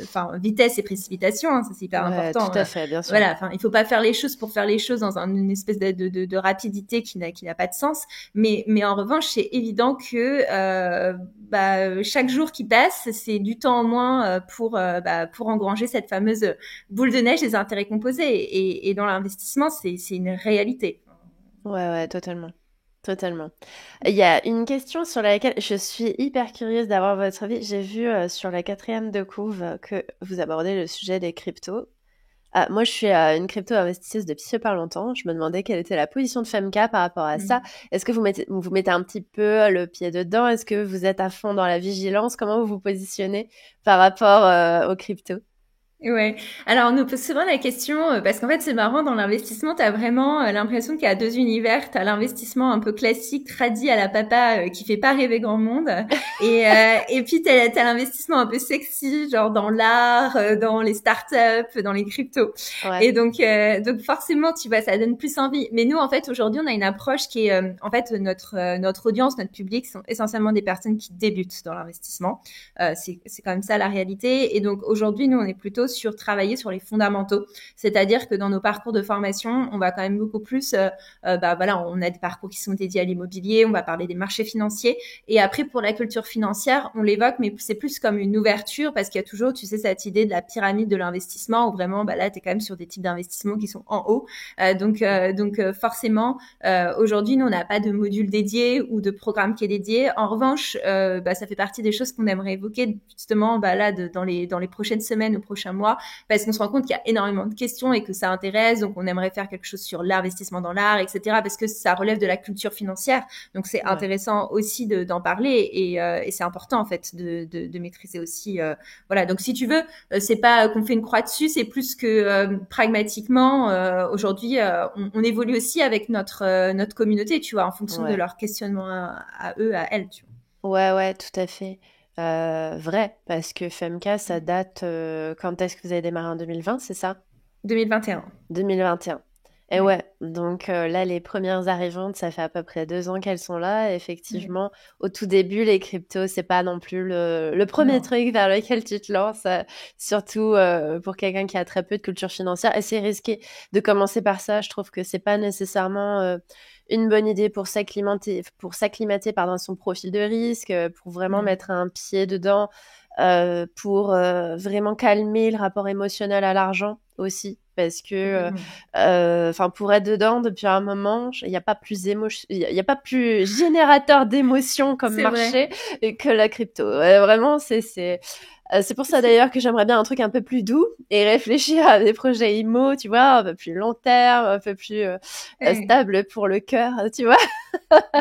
enfin, vitesse et précipitation, hein, ça c'est hyper Ouais, tout important. à fait, bien sûr. Voilà, enfin, il faut pas faire les choses pour faire les choses dans une espèce de rapidité qui n'a pas de sens. Mais en revanche, c'est évident que chaque jour qui passe, c'est du temps en moins pour engranger cette fameuse boule de neige des intérêts composés. Et dans l'investissement, c'est une réalité. Ouais, ouais, totalement. Totalement. Il y a une question sur laquelle je suis hyper curieuse d'avoir votre avis. J'ai vu sur la quatrième de couve que vous abordez le sujet des cryptos. Ah, moi, je suis une crypto-investisseuse depuis super longtemps. Je me demandais quelle était la position de Femka par rapport à ça. Mm. Est-ce que vous mettez un petit peu le pied dedans? Est-ce que vous êtes à fond dans la vigilance? Comment vous vous positionnez par rapport aux cryptos? Ouais. Alors, on nous pose souvent la question, parce qu'en fait, c'est marrant, dans l'investissement, tu as vraiment l'impression qu'il y a deux univers. Tu as l'investissement un peu classique, tradit à la papa, qui fait pas rêver grand monde. Et puis, tu as l'investissement un peu sexy, genre dans l'art, dans les startups, dans les cryptos. Ouais, Et donc forcément, tu vois, ça donne plus envie. Mais nous, en fait, aujourd'hui, on a une approche qui est, en fait, notre audience, notre public sont essentiellement des personnes qui débutent dans l'investissement. C'est quand même ça la réalité. Et donc, aujourd'hui, nous, on est plutôt sur travailler sur les fondamentaux. C'est-à-dire que dans nos parcours de formation, on va quand même beaucoup plus, voilà, on a des parcours qui sont dédiés à l'immobilier, on va parler des marchés financiers. Et après, pour la culture financière, on l'évoque, mais c'est plus comme une ouverture parce qu'il y a toujours, tu sais, cette idée de la pyramide de l'investissement où vraiment, là, tu es quand même sur des types d'investissements qui sont en haut. Forcément, aujourd'hui, nous, on n'a pas de module dédié ou de programme qui est dédié. En revanche, ça fait partie des choses qu'on aimerait évoquer justement dans les prochaines semaines ou prochains mois, parce qu'on se rend compte qu'il y a énormément de questions et que ça intéresse. Donc, on aimerait faire quelque chose sur l'investissement dans l'art, etc., parce que ça relève de la culture financière. Donc, c'est ouais. intéressant aussi d'en parler et c'est important en fait de maîtriser aussi. Voilà. Donc, si tu veux, c'est pas qu'on fait une croix dessus, c'est plus que pragmatiquement, aujourd'hui, on évolue aussi avec notre communauté, tu vois, en fonction de Ouais. leur questionnement à eux, à elles, tu vois. Ouais, ouais, tout à fait. Vrai, parce que Femka, ça date. Quand est-ce que vous avez démarré en 2020, c'est ça? 2021. 2021. Et Ouais. ouais, donc là, les premières arrivantes, ça fait à peu près 2 ans qu'elles sont là. Et Ouais. effectivement, au tout début, les cryptos, c'est pas non plus le premier Non. truc vers lequel tu te lances, surtout pour quelqu'un qui a très peu de culture financière. Et c'est risqué de commencer par ça. Je trouve que c'est pas nécessairement une bonne idée pour s'acclimater, pardon, à son profil de risque, pour vraiment Mm. mettre un pied dedans, pour vraiment calmer le rapport émotionnel à l'argent aussi. Parce que, Complètement. enfin, pour être dedans depuis un moment, il n'y a pas plus il y a pas plus générateur d'émotions comme C'est vrai. marché que la crypto. Vraiment, c'est pour ça d'ailleurs que j'aimerais bien un truc un peu plus doux et réfléchir à des projets IMO, tu vois, un peu plus long terme, un peu plus Ouais. stable pour le cœur, tu vois.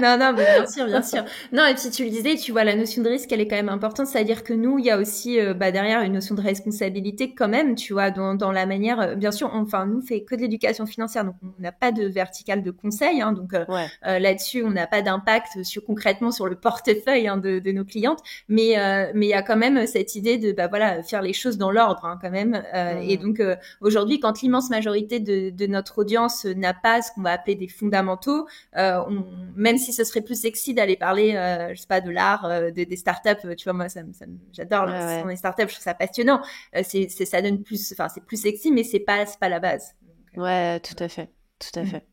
Non, non, mais bien sûr, bien sûr. Non, et puis tu le disais, tu vois, la notion de risque, elle est quand même importante. C'est-à-dire que nous, il y a aussi derrière une notion de responsabilité quand même, tu vois, dans la manière. Bien sûr, nous, on fait que de l'éducation financière, donc on n'a pas de verticale de conseil. Hein, donc Ouais, là-dessus, on n'a pas d'impact concrètement sur le portefeuille de nos clientes. Mais il y a quand même cette idée de faire les choses dans l'ordre hein, quand même. Et mhm. donc aujourd'hui, quand l'immense majorité de notre audience n'a pas ce qu'on va appeler des fondamentaux, même si ce serait plus sexy d'aller parler, je sais pas, de l'art, des startups, tu vois, moi, j'adore Ouais, l'investissement ouais. des startups, je trouve ça passionnant. Ça donne plus, enfin, c'est plus sexy, mais c'est pas la base. Donc, Ouais, tout à fait, tout à mm, fait.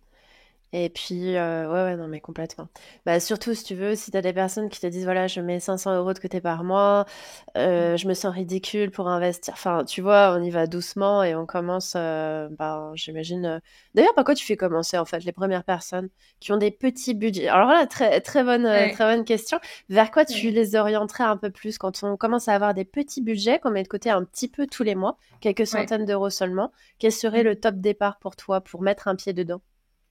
Et puis, ouais, ouais, non, mais complètement. Bah, surtout, si tu veux, si t'as des personnes qui te disent, voilà, je mets 500 euros de côté par mois, mm. je me sens ridicule pour investir. Enfin, tu vois, on y va doucement et on commence, j'imagine. D'ailleurs, par quoi tu fais commencer, en fait, les premières personnes qui ont des petits budgets? Alors là, très, Ouais, très bonne question. Vers quoi tu ouais. les orienterais un peu plus quand on commence à avoir des petits budgets qu'on met de côté un petit peu tous les mois, quelques Ouais. centaines d'euros seulement? Quel serait le Mm. top départ pour toi pour mettre un pied dedans?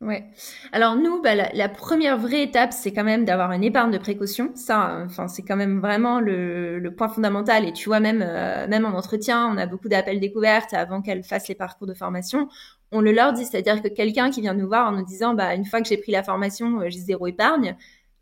Ouais. Alors nous, la première vraie étape, c'est quand même d'avoir une épargne de précaution. Ça, enfin, c'est quand même vraiment le point fondamental. Et tu vois, même en entretien, on a beaucoup d'appels découvertes avant qu'elles fassent les parcours de formation. On le leur dit, c'est-à-dire que quelqu'un qui vient nous voir en nous disant, une fois que j'ai pris la formation, j'ai zéro épargne.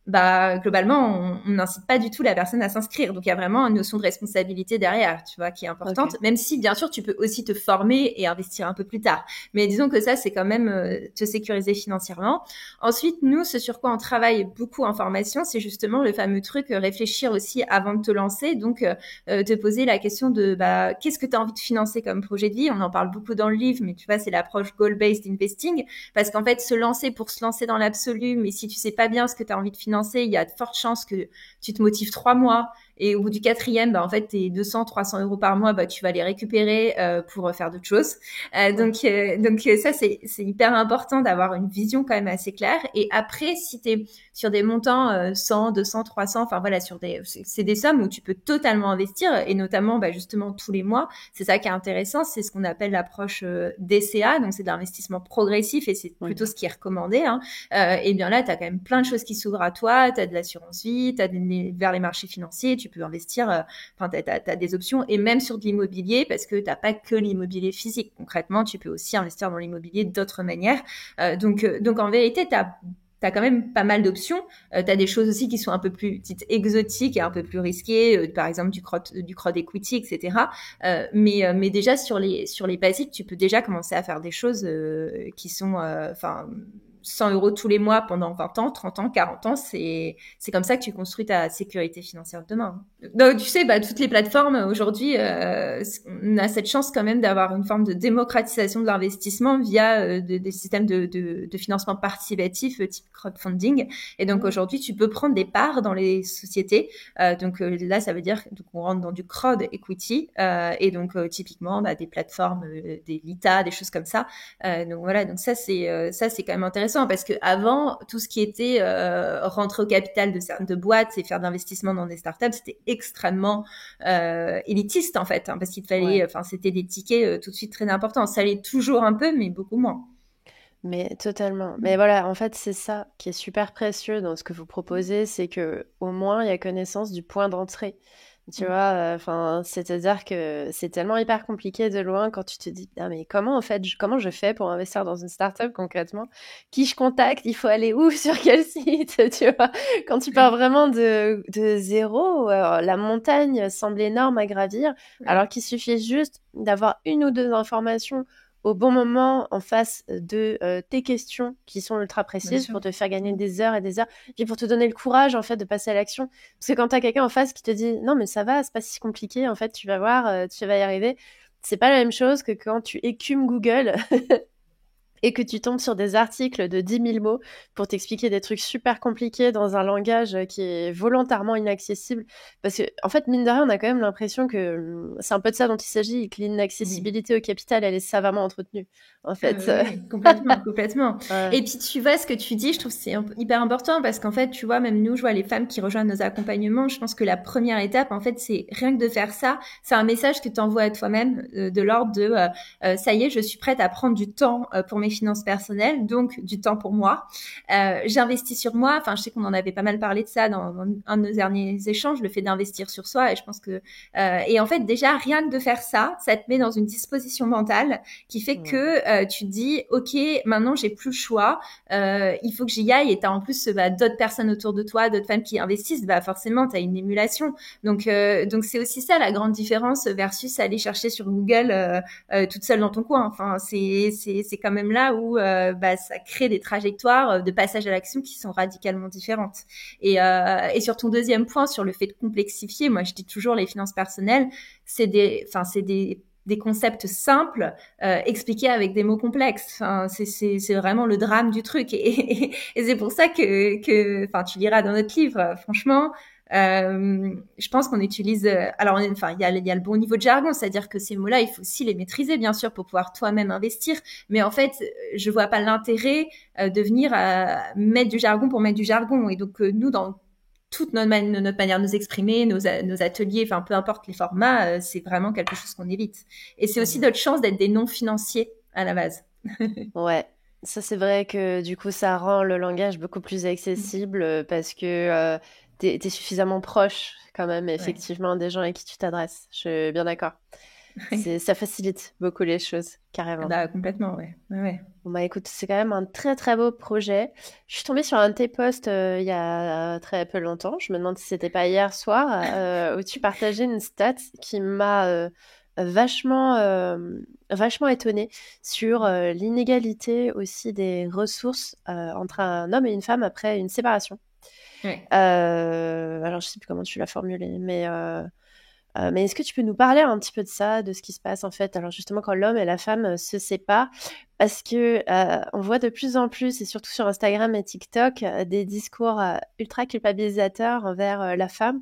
bah globalement, on n'incite pas du tout la personne à s'inscrire. Donc il y a vraiment une notion de responsabilité derrière, tu vois, qui est importante. Ok. Même si bien sûr tu peux aussi te former et investir un peu plus tard. Mais disons que ça c'est quand même te sécuriser financièrement. Ensuite, nous, ce sur quoi on travaille beaucoup en formation, c'est justement le fameux truc réfléchir aussi avant de te lancer. Donc te poser la question de bah qu'est-ce que tu as envie de financer comme projet de vie. On en parle beaucoup dans le livre, mais tu vois c'est l'approche goal-based investing parce qu'en fait se lancer pour se lancer dans l'absolu, mais si tu sais pas bien ce que tu as envie de financer, il y a de fortes chances que tu te motives 3 mois et au bout du quatrième, bah, en fait, tes 200, 300 euros par mois, bah, tu vas les récupérer pour faire d'autres choses. Ouais. Donc ça, c'est hyper important d'avoir une vision quand même assez claire. Et après, si tu es sur des montants 100, 200, 300, enfin voilà, c'est des sommes où tu peux totalement investir et notamment bah, justement tous les mois. C'est ça qui est intéressant, c'est ce qu'on appelle l'approche DCA, donc c'est de l'investissement progressif et c'est plutôt Ok. ce qui est recommandé. Hein. Et bien là, tu as quand même plein de choses qui s'ouvrent à toi, tu as de l'assurance vie, tu as vers les marchés financiers, tu peux investir, enfin, tu as des options et même sur de l'immobilier parce que tu n'as pas que l'immobilier physique. Concrètement, tu peux aussi investir dans l'immobilier d'autres manières. Donc en vérité, tu as quand même pas mal d'options. Tu as des choses aussi qui sont un peu plus dites exotiques et un peu plus risquées, par exemple du crowd equity, etc. Mais déjà sur les basiques, tu peux déjà commencer à faire des choses qui sont, enfin, 100 euros tous les mois pendant 20 ans, 30 ans, 40 ans, c'est comme ça que tu construis ta sécurité financière de demain. Donc, tu sais, bah, toutes les plateformes aujourd'hui, on a cette chance quand même d'avoir une forme de démocratisation de l'investissement via des systèmes de financement participatif type crowdfunding. Et donc Mm. aujourd'hui, tu peux prendre des parts dans les sociétés. Donc là, ça veut dire qu'on rentre dans du crowd equity. Et donc typiquement, on a des plateformes, des LITA, des choses comme ça. Donc voilà, donc ça c'est quand même intéressant parce que avant tout ce qui était rentrer au capital de boîtes et faire d'investissement dans des startups, c'était extrêmement élitiste en fait, hein, parce qu'il fallait, Ouais. enfin c'était des tickets tout de suite très importants. Ça l'est toujours un peu, mais beaucoup moins. Mais totalement. Mais voilà, en fait, c'est ça qui est super précieux dans ce que vous proposez, c'est que au moins il y a connaissance du point d'entrée. Tu vois, enfin, c'est-à-dire que c'est tellement hyper compliqué de loin quand tu te dis, ah, mais comment en fait, comment je fais pour investir dans une startup concrètement? Qui je contacte? Il faut aller où? Sur quel site? Tu vois, quand tu pars vraiment de zéro, la montagne semble énorme à gravir, Ouais, alors qu'il suffit juste d'avoir une ou deux informations au bon moment en face de tes questions qui sont ultra bien précises sûr. pour te faire gagner des heures et des heures, puis pour te donner le courage en fait de passer à l'action. Parce que quand t'as quelqu'un en face qui te dit non mais ça va, c'est pas si compliqué, en fait tu vas voir, tu vas y arriver, c'est pas la même chose que quand tu écumes Google et que tu tombes sur des articles de 10 000 mots pour t'expliquer des trucs super compliqués dans un langage qui est volontairement inaccessible. Parce que, en fait, mine de rien, on a quand même l'impression que c'est un peu de ça dont il s'agit et que Oui. l'inaccessibilité au capital, elle est savamment entretenue, en fait. Oui, complètement, complètement. Ouais. Et puis tu vois ce que tu dis, je trouve que c'est hyper important parce qu'en fait, tu vois, même nous, je vois les femmes qui rejoignent nos accompagnements, je pense que la première étape, en fait, c'est rien que de faire ça, c'est un message que tu envoies à toi-même de l'ordre de ça y est, je suis prête à prendre du temps pour mes finances personnelles, donc du temps pour moi. J'investis sur moi, enfin, je sais qu'on en avait pas mal parlé de ça dans un de nos derniers échanges, le fait d'investir sur soi, et je pense que et en fait, déjà, rien que de faire ça, ça te met dans une disposition mentale qui fait Ouais. que tu te dis ok maintenant j'ai plus le choix, il faut que j'y aille et t'as en plus bah, d'autres personnes autour de toi, d'autres femmes qui investissent, bah forcément t'as une émulation. Donc c'est aussi ça la grande différence versus aller chercher sur Google toute seule dans ton coin. Enfin c'est quand même là où bah, ça crée des trajectoires de passage à l'action qui sont radicalement différentes. Et sur ton deuxième point sur le fait de complexifier, moi je dis toujours les finances personnelles, c'est des concepts simples expliqués avec des mots complexes. Enfin, c'est vraiment le drame du truc. Et c'est pour ça enfin, tu liras dans notre livre, franchement, je pense qu'on utilise. Alors, enfin, il y a le bon niveau de jargon, c'est-à-dire que ces mots-là, il faut aussi les maîtriser, bien sûr, pour pouvoir toi-même investir. Mais en fait, je vois pas l'intérêt de venir mettre du jargon pour mettre du jargon. Et donc, nous, dans toute notre manière de nous exprimer, nos ateliers, enfin peu importe les formats, c'est vraiment quelque chose qu'on évite. Et c'est aussi Mhm. notre chance d'être des non-financiers à la base. Ouais. Ça, c'est vrai que du coup, ça rend le langage beaucoup plus accessible parce que t'es suffisamment proche quand même, Ouais. effectivement, des gens à qui tu t'adresses. Je suis bien d'accord. Ouais. Ça facilite beaucoup les choses, Ah carrément. bah, complètement, ouais. Ouais, ouais. Bon, bah écoute, c'est quand même un très très beau projet. Je suis tombée sur un de tes posts il y a très peu longtemps. Je me demande si c'était pas hier soir, où tu partageais une stat qui m'a vachement, vachement étonnée sur l'inégalité aussi des ressources entre un homme et une femme après une séparation. Ouais. Alors, je sais plus comment tu l'as formulé, mais est-ce que tu peux nous parler un petit peu de ça, de ce qui se passe en fait, alors justement quand l'homme et la femme se séparent, parce que on voit de plus en plus, et surtout sur Instagram et TikTok, des discours ultra culpabilisateurs envers la femme,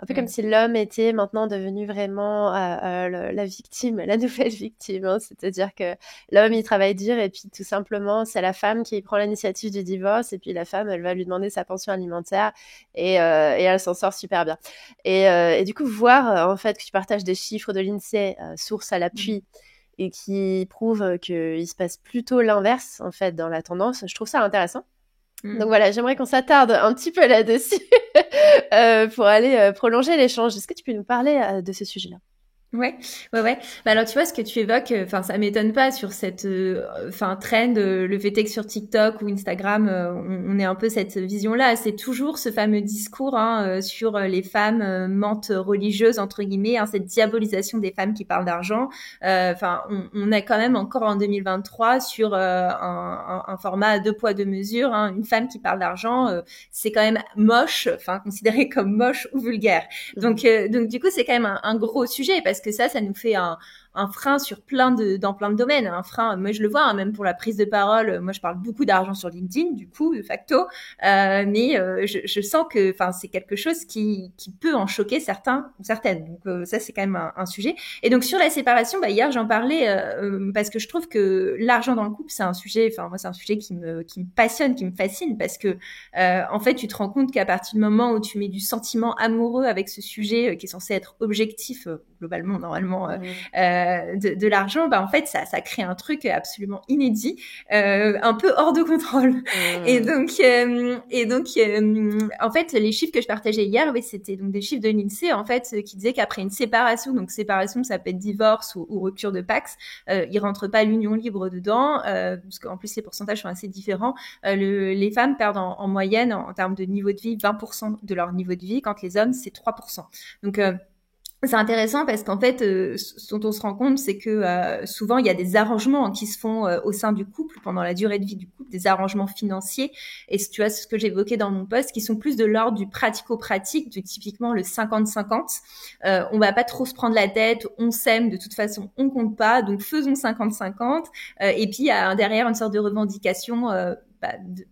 un peu comme Mm. si l'homme était maintenant devenu vraiment la victime, la nouvelle victime, hein. C'est-à-dire que l'homme il travaille dur et puis tout simplement c'est la femme qui prend l'initiative du divorce et puis la femme elle va lui demander sa pension alimentaire et elle s'en sort super bien. Et du coup, voir en fait que tu partages des chiffres de l'INSEE, source à Mm. l'appui, et qui prouvent qu'il se passe plutôt l'inverse en fait dans la tendance, je trouve ça intéressant. Donc Mm. voilà, j'aimerais qu'on s'attarde un petit peu là-dessus pour aller prolonger l'échange. Est-ce que tu peux nous parler de ce sujet-là? Ouais, ouais, ouais. Bah alors tu vois ce que tu évoques, enfin ça m'étonne pas sur cette, enfin trend. Le fait est que sur TikTok ou Instagram, on est un peu cette vision-là. C'est toujours ce fameux discours hein, sur les femmes mentes religieuses entre guillemets, hein, cette diabolisation des femmes qui parlent d'argent. Enfin, on est quand même encore en 2023 sur un format à deux poids deux mesures. Hein. Une femme qui parle d'argent, c'est quand même moche, enfin considéré comme moche ou vulgaire. Mhm. Donc du coup, c'est quand même un gros sujet parce que ça nous fait un frein sur dans plein de domaines. Un frein, moi je le vois, hein, même pour la prise de parole. Moi, je parle beaucoup d'argent sur LinkedIn, du coup, de facto, mais je sens que, enfin, c'est quelque chose qui peut en choquer certains ou certaines. Donc ça, c'est quand même un sujet. Et donc sur la séparation, bah, hier j'en parlais parce que je trouve que l'argent dans le couple, c'est un sujet. Enfin, moi, c'est un sujet qui me passionne, qui me fascine parce que en fait, tu te rends compte qu'à partir du moment où tu mets du sentiment amoureux avec ce sujet qui est censé être objectif, globalement, normalement, Mhm. de l'argent, bah, en fait, ça crée un truc absolument inédit, un peu hors de contrôle. Mhm. Et donc en fait, les chiffres que je partageais hier, oui, c'était donc des chiffres de l'INSEE, en fait, qui disaient qu'après une séparation, donc séparation, ça peut être divorce ou rupture de Pacs, il rentre pas l'union libre dedans, parce qu'en plus, les pourcentages sont assez différents. Les femmes perdent en moyenne, en termes de niveau de vie, 20% de leur niveau de vie, quand les hommes, c'est 3%. Donc, c'est intéressant parce qu'en fait, ce dont on se rend compte, c'est que souvent, il y a des arrangements qui se font au sein du couple pendant la durée de vie du couple, des arrangements financiers. Et tu vois, c'est ce que j'évoquais dans mon post, qui sont plus de l'ordre du pratico-pratique, de typiquement le 50-50. On va pas trop se prendre la tête, on s'aime, de toute façon, on compte pas, donc faisons 50-50. Et puis, il y a derrière une sorte de revendication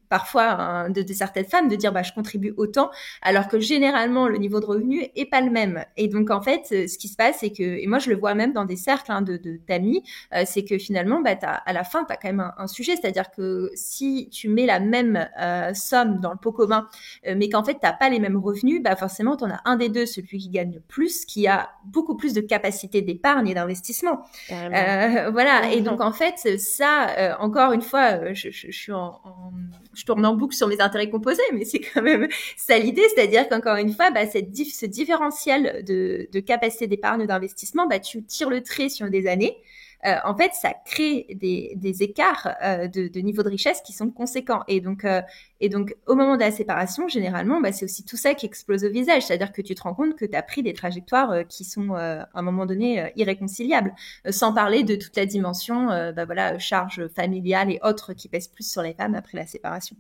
parfois de certaines femmes de dire je contribue autant alors que généralement le niveau de revenu est pas le même. Et donc en fait, ce qui se passe, c'est que, et moi je le vois même dans des cercles hein, d'amis, c'est que finalement, à la fin, tu as quand même un sujet, c'est-à-dire que si tu mets la même somme dans le pot commun, mais qu'en fait, tu n'as pas les mêmes revenus, forcément, tu en as un des deux, celui qui gagne le plus, qui a beaucoup plus de capacité d'épargne et d'investissement. Carrément. Voilà. Et donc Mhm. en fait, ça, encore une fois, je suis je tourne en boucle sur mes intérêts composés, mais c'est quand même ça l'idée, c'est-à-dire qu'encore une fois, ce différentiel de capacité d'épargne d'investissement, tu tires le trait sur des années. En fait, ça crée des écarts de niveau de richesse qui sont conséquents. Et donc, au moment de la séparation, généralement, c'est aussi tout ça qui explose au visage. C'est-à-dire que tu te rends compte que tu as pris des trajectoires qui sont, à un moment donné, irréconciliables. Sans parler de toute la dimension, voilà, charge familiale et autres qui pèsent plus sur les femmes après la séparation.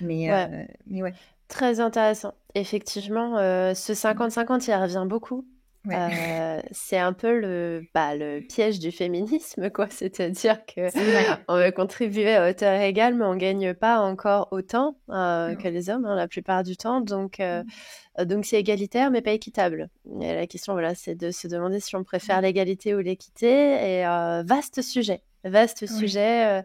Ouais, Mais ouais. très intéressant. Effectivement, ce 50-50, il revient beaucoup. Ouais. C'est un peu le piège du féminisme, quoi. C'est-à-dire que C'est vrai. on veut contribuer à hauteur égale, mais on gagne pas encore autant que Non. les hommes, hein, la plupart du temps. Donc c'est égalitaire, mais pas équitable. Et la question, voilà, c'est de se demander si on préfère l'égalité ou l'équité. Et vaste sujet, vaste Ouais. sujet.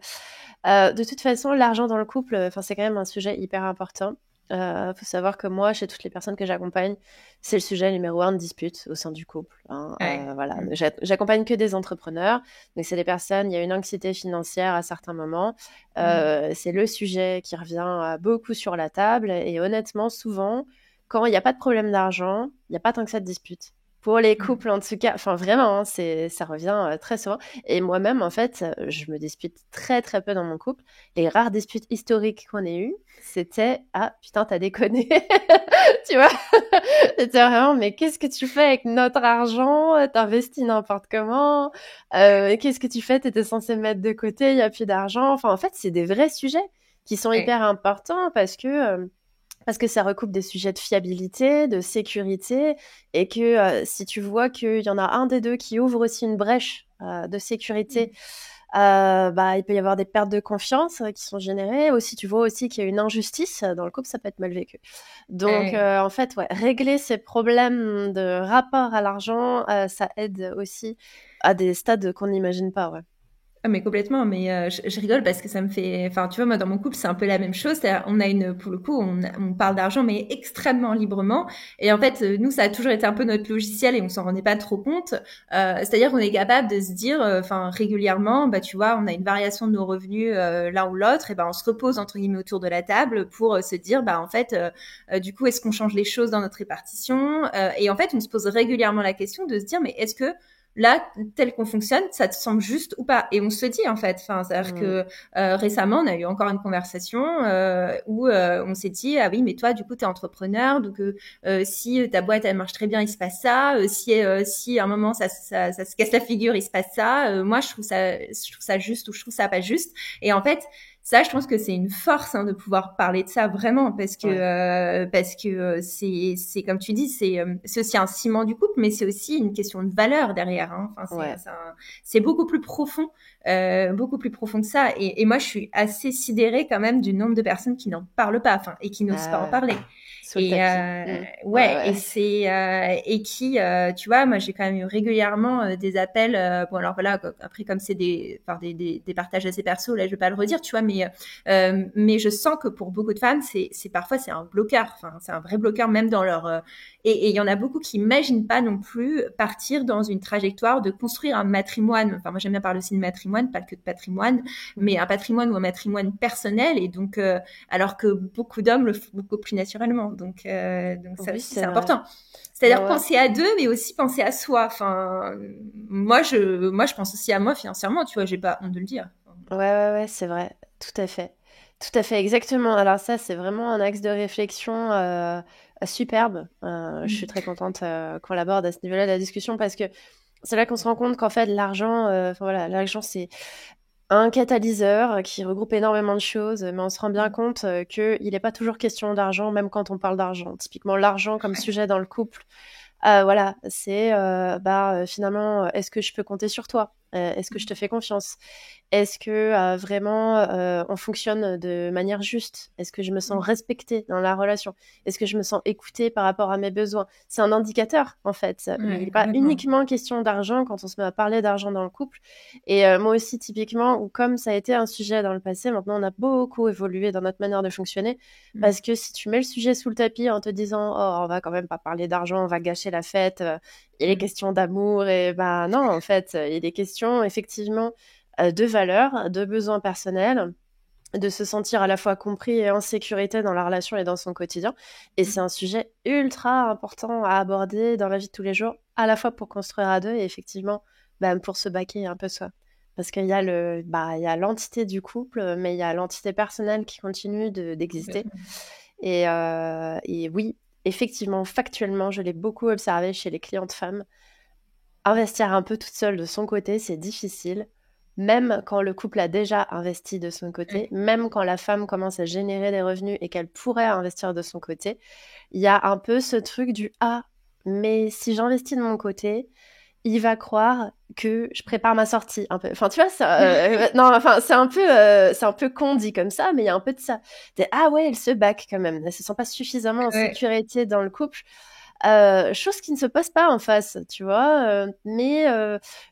De toute façon, l'argent dans le couple, enfin, c'est quand même un sujet hyper important. Faut savoir que moi, chez toutes les personnes que j'accompagne, c'est le sujet numéro un de dispute au sein du couple, hein. Ouais. Voilà, Mm. j'accompagne que des entrepreneurs, donc c'est des personnes, il y a une anxiété financière à certains moments. Mm. C'est le sujet qui revient beaucoup sur la table, et honnêtement, souvent, quand il n'y a pas de problème d'argent, il n'y a pas tant que ça de dispute. Pour les couples, en tout cas, enfin vraiment, hein, ça revient très souvent. Et moi-même, en fait, je me dispute très très peu dans mon couple. Les rares disputes historiques qu'on ait eues, c'était ah putain, t'as déconné, tu vois. C'était vraiment, mais qu'est-ce que tu fais avec notre argent? T'investis n'importe comment? Qu'est-ce que tu fais? T'étais censé mettre de côté, il y a plus d'argent. Enfin, en fait, c'est des vrais sujets qui sont Ouais. hyper importants parce que ça recoupe des sujets de fiabilité, de sécurité, et que si tu vois qu'il y en a un des deux qui ouvre aussi une brèche de sécurité, bah, il peut y avoir des pertes de confiance qui sont générées. Aussi, tu vois aussi qu'il y a une injustice dans le couple, ça peut être mal vécu. Donc, Ouais. en fait, ouais, régler ces problèmes de rapport à l'argent, ça aide aussi à des stades qu'on n'imagine pas, ouais. Ah mais complètement, mais je rigole parce que ça me fait, enfin tu vois, moi dans mon couple c'est un peu la même chose. C'est-à-dire, on a une, pour le coup, on parle d'argent mais extrêmement librement. Et en fait, nous ça a toujours été un peu notre logiciel et on s'en rendait pas trop compte. C'est-à-dire qu'on est capable de se dire, enfin régulièrement, bah tu vois, on a une variation de nos revenus l'un ou l'autre, et ben on se repose entre guillemets autour de la table pour se dire, bah en fait, du coup est-ce qu'on change les choses dans notre répartition. Et en fait, on se pose régulièrement la question de se dire, mais est-ce que là, tel qu'on fonctionne, ça te semble juste ou pas? Et on se dit en fait, enfin, c'est-à-dire Mm. que récemment, on a eu encore une conversation où on s'est dit, ah oui, mais toi, du coup, t'es entrepreneur, donc si ta boîte elle marche très bien, il se passe ça. Si à un moment ça se casse la figure, il se passe ça. Moi, je trouve ça juste ou je trouve ça pas juste. Et en fait, ça, je pense que c'est une force hein, de pouvoir parler de ça vraiment Ouais. parce que c'est comme tu dis, c'est aussi un ciment du couple, mais c'est aussi une question de valeur derrière. Hein. Enfin, Ouais. c'est beaucoup plus profond que ça. Et moi, je suis assez sidérée quand même du nombre de personnes qui n'en parlent pas, enfin, et qui n'osent pas en Ah ouais. parler. Sous le Et tapis. Mm. Ouais, ouais, et ouais. c'est et qui, tu vois, moi j'ai quand même eu régulièrement des appels. Bon alors voilà, après comme c'est enfin des partages assez perso, là je vais pas le redire, tu vois, mais je sens que pour beaucoup de femmes, c'est parfois c'est un bloqueur. Enfin, c'est un vrai bloqueur même dans leur et il y en a beaucoup qui imaginent pas non plus partir dans une trajectoire de construire un matrimoine. Enfin, moi j'aime bien parler aussi de matrimoine, pas que de patrimoine, mais un patrimoine ou un matrimoine personnel. Et donc alors que beaucoup d'hommes le font beaucoup plus naturellement. Donc ça Oui, aussi, c'est c'est vrai. important. Ouais, C'est-à-dire ouais. penser à deux, mais aussi penser à soi. Enfin, moi, je pense aussi à moi financièrement, tu vois, j'ai pas honte de le dire. Ouais, ouais, ouais, c'est vrai. Tout à fait. Tout à fait, exactement. Alors ça, c'est vraiment un axe de réflexion superbe. Je suis très contente qu'on l'aborde à ce niveau-là de la discussion parce que c'est là qu'on se rend compte qu'en fait, l'argent, enfin voilà, l'argent, c'est un catalyseur qui regroupe énormément de choses, mais on se rend bien compte qu'il n'est pas toujours question d'argent, même quand on parle d'argent. Typiquement, l'argent comme sujet dans le couple, voilà, c'est finalement, est-ce que je peux compter sur toi? Est-ce que je te fais confiance? Est-ce que vraiment on fonctionne de manière juste? Est-ce que je me sens respectée dans la relation? Est-ce que je me sens écoutée par rapport à mes besoins? C'est un indicateur en fait. Il n'est Ouais, pas complètement. uniquement question d'argent quand on se met à parler d'argent dans le couple. Et moi aussi typiquement, ou comme ça a été un sujet dans le passé, maintenant on a beaucoup évolué dans notre manière de fonctionner. Parce que si tu mets le sujet sous le tapis en te disant oh on va quand même pas parler d'argent, on va gâcher la fête, il est question d'amour et bah non en fait il est question effectivement de valeurs, de besoins personnels, de se sentir à la fois compris et en sécurité dans la relation et dans son quotidien. Et c'est un sujet ultra important à aborder dans la vie de tous les jours, à la fois pour construire à deux et effectivement pour se baquer un peu soi. Parce qu'il y a il y a l'entité du couple, mais il y a l'entité personnelle qui continue d'exister. Complètement. Et oui, effectivement, factuellement, je l'ai beaucoup observé chez les clientes femmes. Investir un peu toute seule de son côté, c'est difficile. Même quand le couple a déjà investi de son côté, Ouais. même quand la femme commence à générer des revenus et qu'elle pourrait investir de son côté, il y a un peu ce truc du ah, mais si j'investis de mon côté, il va croire que je prépare ma sortie un peu. Enfin, tu vois, non, enfin, c'est un peu con dit comme ça, mais il y a un peu de ça. Ah ouais, elle se back quand même. Elle se sent pas suffisamment en Ouais. sécurité dans le couple. Chose qui ne se passe pas en face, tu vois. Mais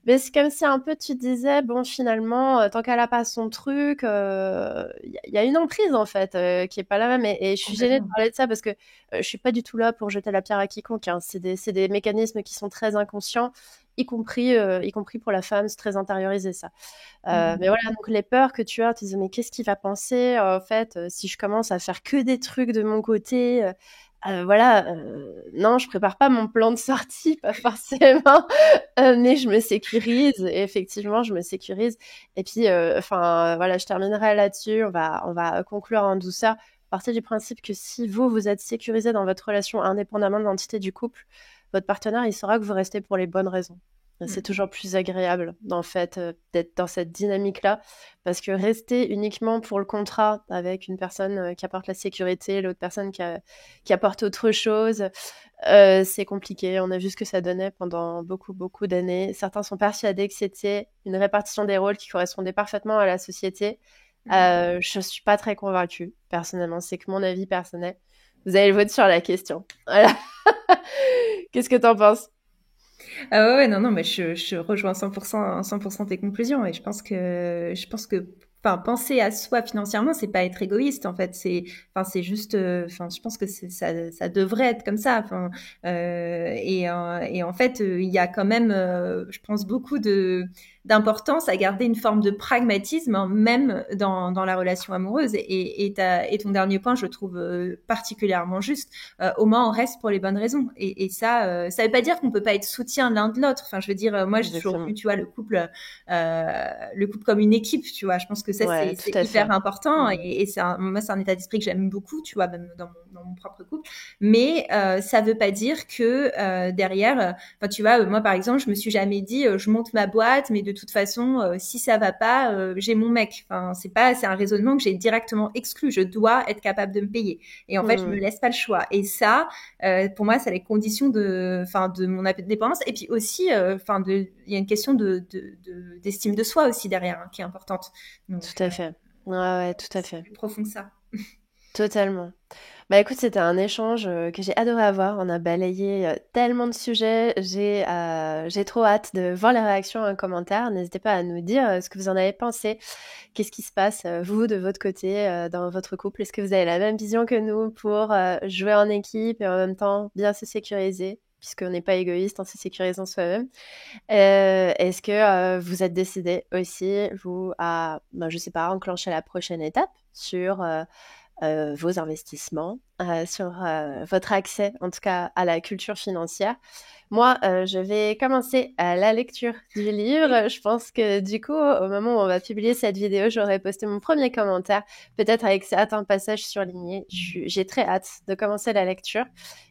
c'est comme si un peu tu te disais, bon, finalement, tant qu'elle a pas son truc, y a une emprise en fait qui est pas la même. Et je suis gênée de Complètement. parler de ça parce que je suis pas du tout là pour jeter la pierre à quiconque. Hein. C'est des mécanismes qui sont très inconscients, y compris pour la femme, c'est très intériorisé ça. Mais voilà, donc les peurs que tu as, tu te dis, mais qu'est-ce qu'il va penser en fait si je commence à faire que des trucs de mon côté voilà, non, je prépare pas mon plan de sortie, pas forcément, mais je me sécurise. Et effectivement, je me sécurise. Et puis, enfin, voilà, je terminerai là-dessus. On va conclure en douceur. Partez du principe que si vous êtes sécurisé dans votre relation, indépendamment de l'entité du couple, votre partenaire, il saura que vous restez pour les bonnes raisons. C'est toujours plus agréable, en fait, d'être dans cette dynamique-là, parce que rester uniquement pour le contrat avec une personne qui apporte la sécurité, l'autre personne qui apporte autre chose, c'est compliqué. On a vu ce que ça donnait pendant beaucoup, beaucoup d'années. Certains sont persuadés que c'était une répartition des rôles qui correspondait parfaitement à la société. Je ne suis pas très convaincue, personnellement. C'est que mon avis personnel. Vous avez le vote sur la question. Voilà. Qu'est-ce que tu en penses? Ah ouais, non, non, mais je rejoins 100% tes conclusions et je pense que, enfin, penser à soi financièrement, c'est pas être égoïste, en fait, c'est juste, enfin, je pense que ça devrait être comme ça, enfin, et en fait, il y a quand même, je pense beaucoup d'importance à garder une forme de pragmatisme, hein, même dans la relation amoureuse. Et ton dernier point, je trouve particulièrement juste. Au moins on reste pour les bonnes raisons. Et ça veut pas dire qu'on peut pas être soutien l'un de l'autre. Enfin, je veux dire, moi j'ai toujours vu, Exactement. tu vois, le couple comme une équipe, tu vois. Je pense que ça Ouais, c'est tout à hyper fait. important Mm. et moi c'est un état d'esprit que j'aime beaucoup, tu vois, même dans mon propre couple. Mais ça veut pas dire que derrière, enfin tu vois, moi par exemple, je me suis jamais dit je monte ma boîte, mais de toute façon, si ça va pas, j'ai mon mec. Enfin, c'est un raisonnement que j'ai directement exclu. Je dois être capable de me payer. Et en fait, je me Mm. laisse pas le choix. Et ça, pour moi, c'est les conditions de mon indépendance. Et puis aussi, il y a une question d'estime de soi aussi derrière, hein, qui est importante. Donc, Tout à fait. Ouais, ouais, tout à c'est fait. plus profond que ça. Totalement. Bah écoute, c'était un échange que j'ai adoré avoir. On a balayé tellement de sujets. J'ai trop hâte de voir les réactions en commentaire. N'hésitez pas à nous dire ce que vous en avez pensé. Qu'est-ce qui se passe, vous, de votre côté, dans votre couple? Est-ce que vous avez la même vision que nous pour jouer en équipe et en même temps bien se sécuriser? Puisqu'on n'est pas égoïste en se sécurisant soi-même. Est-ce que vous êtes décidé aussi, vous, à, ben, je sais pas, enclencher la prochaine étape sur vos investissements, sur votre accès, en tout cas, à la culture financière? Moi, je vais commencer à la lecture du livre. Je pense que du coup, au moment où on va publier cette vidéo, j'aurai posté mon premier commentaire, peut-être avec certains passages surlignés. J'ai très hâte de commencer la lecture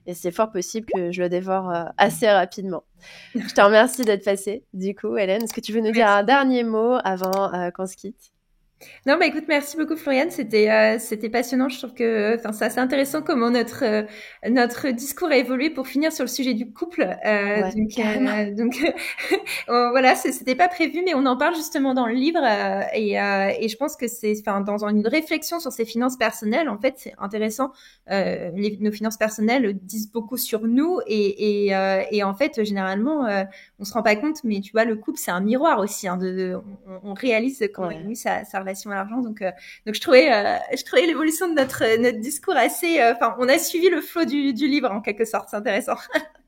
et c'est fort possible que je le dévore assez rapidement. Je te remercie d'être passée. Du coup, Hélène, est-ce que tu veux nous dire un Merci. dernier mot avant qu'on se quitte? Non, bah écoute, merci beaucoup Floriane, c'était passionnant. Je trouve que, enfin, c'est assez intéressant comment notre discours a évolué pour finir sur le sujet du couple. Ouais, carrément. Voilà, c'était pas prévu, mais on en parle justement dans le livre et je pense que enfin, dans une réflexion sur ses finances personnelles, en fait, c'est intéressant. Nos finances personnelles disent beaucoup sur nous et en fait, généralement, on se rend pas compte, mais tu vois, le couple, c'est un miroir aussi. Hein, on réalise comment Ouais. évolue sa relation à l'argent. Donc je trouvais l'évolution de notre discours assez. Enfin, on a suivi le flot du livre en quelque sorte. C'est intéressant.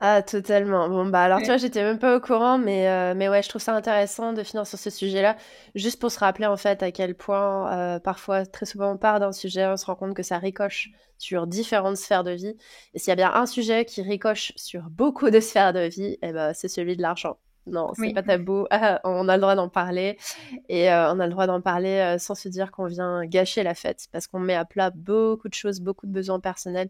Ah, totalement. Bon, bah alors, tu vois, j'étais même pas au courant, mais ouais, je trouve ça intéressant de finir sur ce sujet-là, juste pour se rappeler, en fait, à quel point, parfois, très souvent, on part d'un sujet, on se rend compte que ça ricoche sur différentes sphères de vie. Et s'il y a bien un sujet qui ricoche sur beaucoup de sphères de vie, eh ben, c'est celui de l'argent. Non, c'est Oui. pas tabou. Ah, on a le droit d'en parler. Et on a le droit d'en parler sans se dire qu'on vient gâcher la fête, parce qu'on met à plat beaucoup de choses, beaucoup de besoins personnels,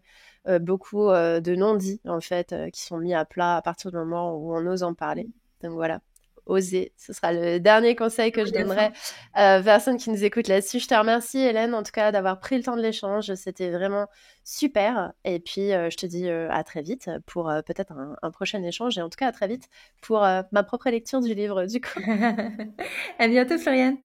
beaucoup de non-dits, en fait, qui sont mis à plat à partir du moment où on ose en parler. Donc voilà, oser, ce sera le dernier conseil que je donnerai aux personnes qui nous écoutent là-dessus. Je te remercie, Hélène, en tout cas, d'avoir pris le temps de l'échange. C'était vraiment super. Et puis, je te dis à très vite pour peut-être un prochain échange. Et en tout cas, à très vite pour ma propre lecture du livre, du coup. À bientôt, Floriane.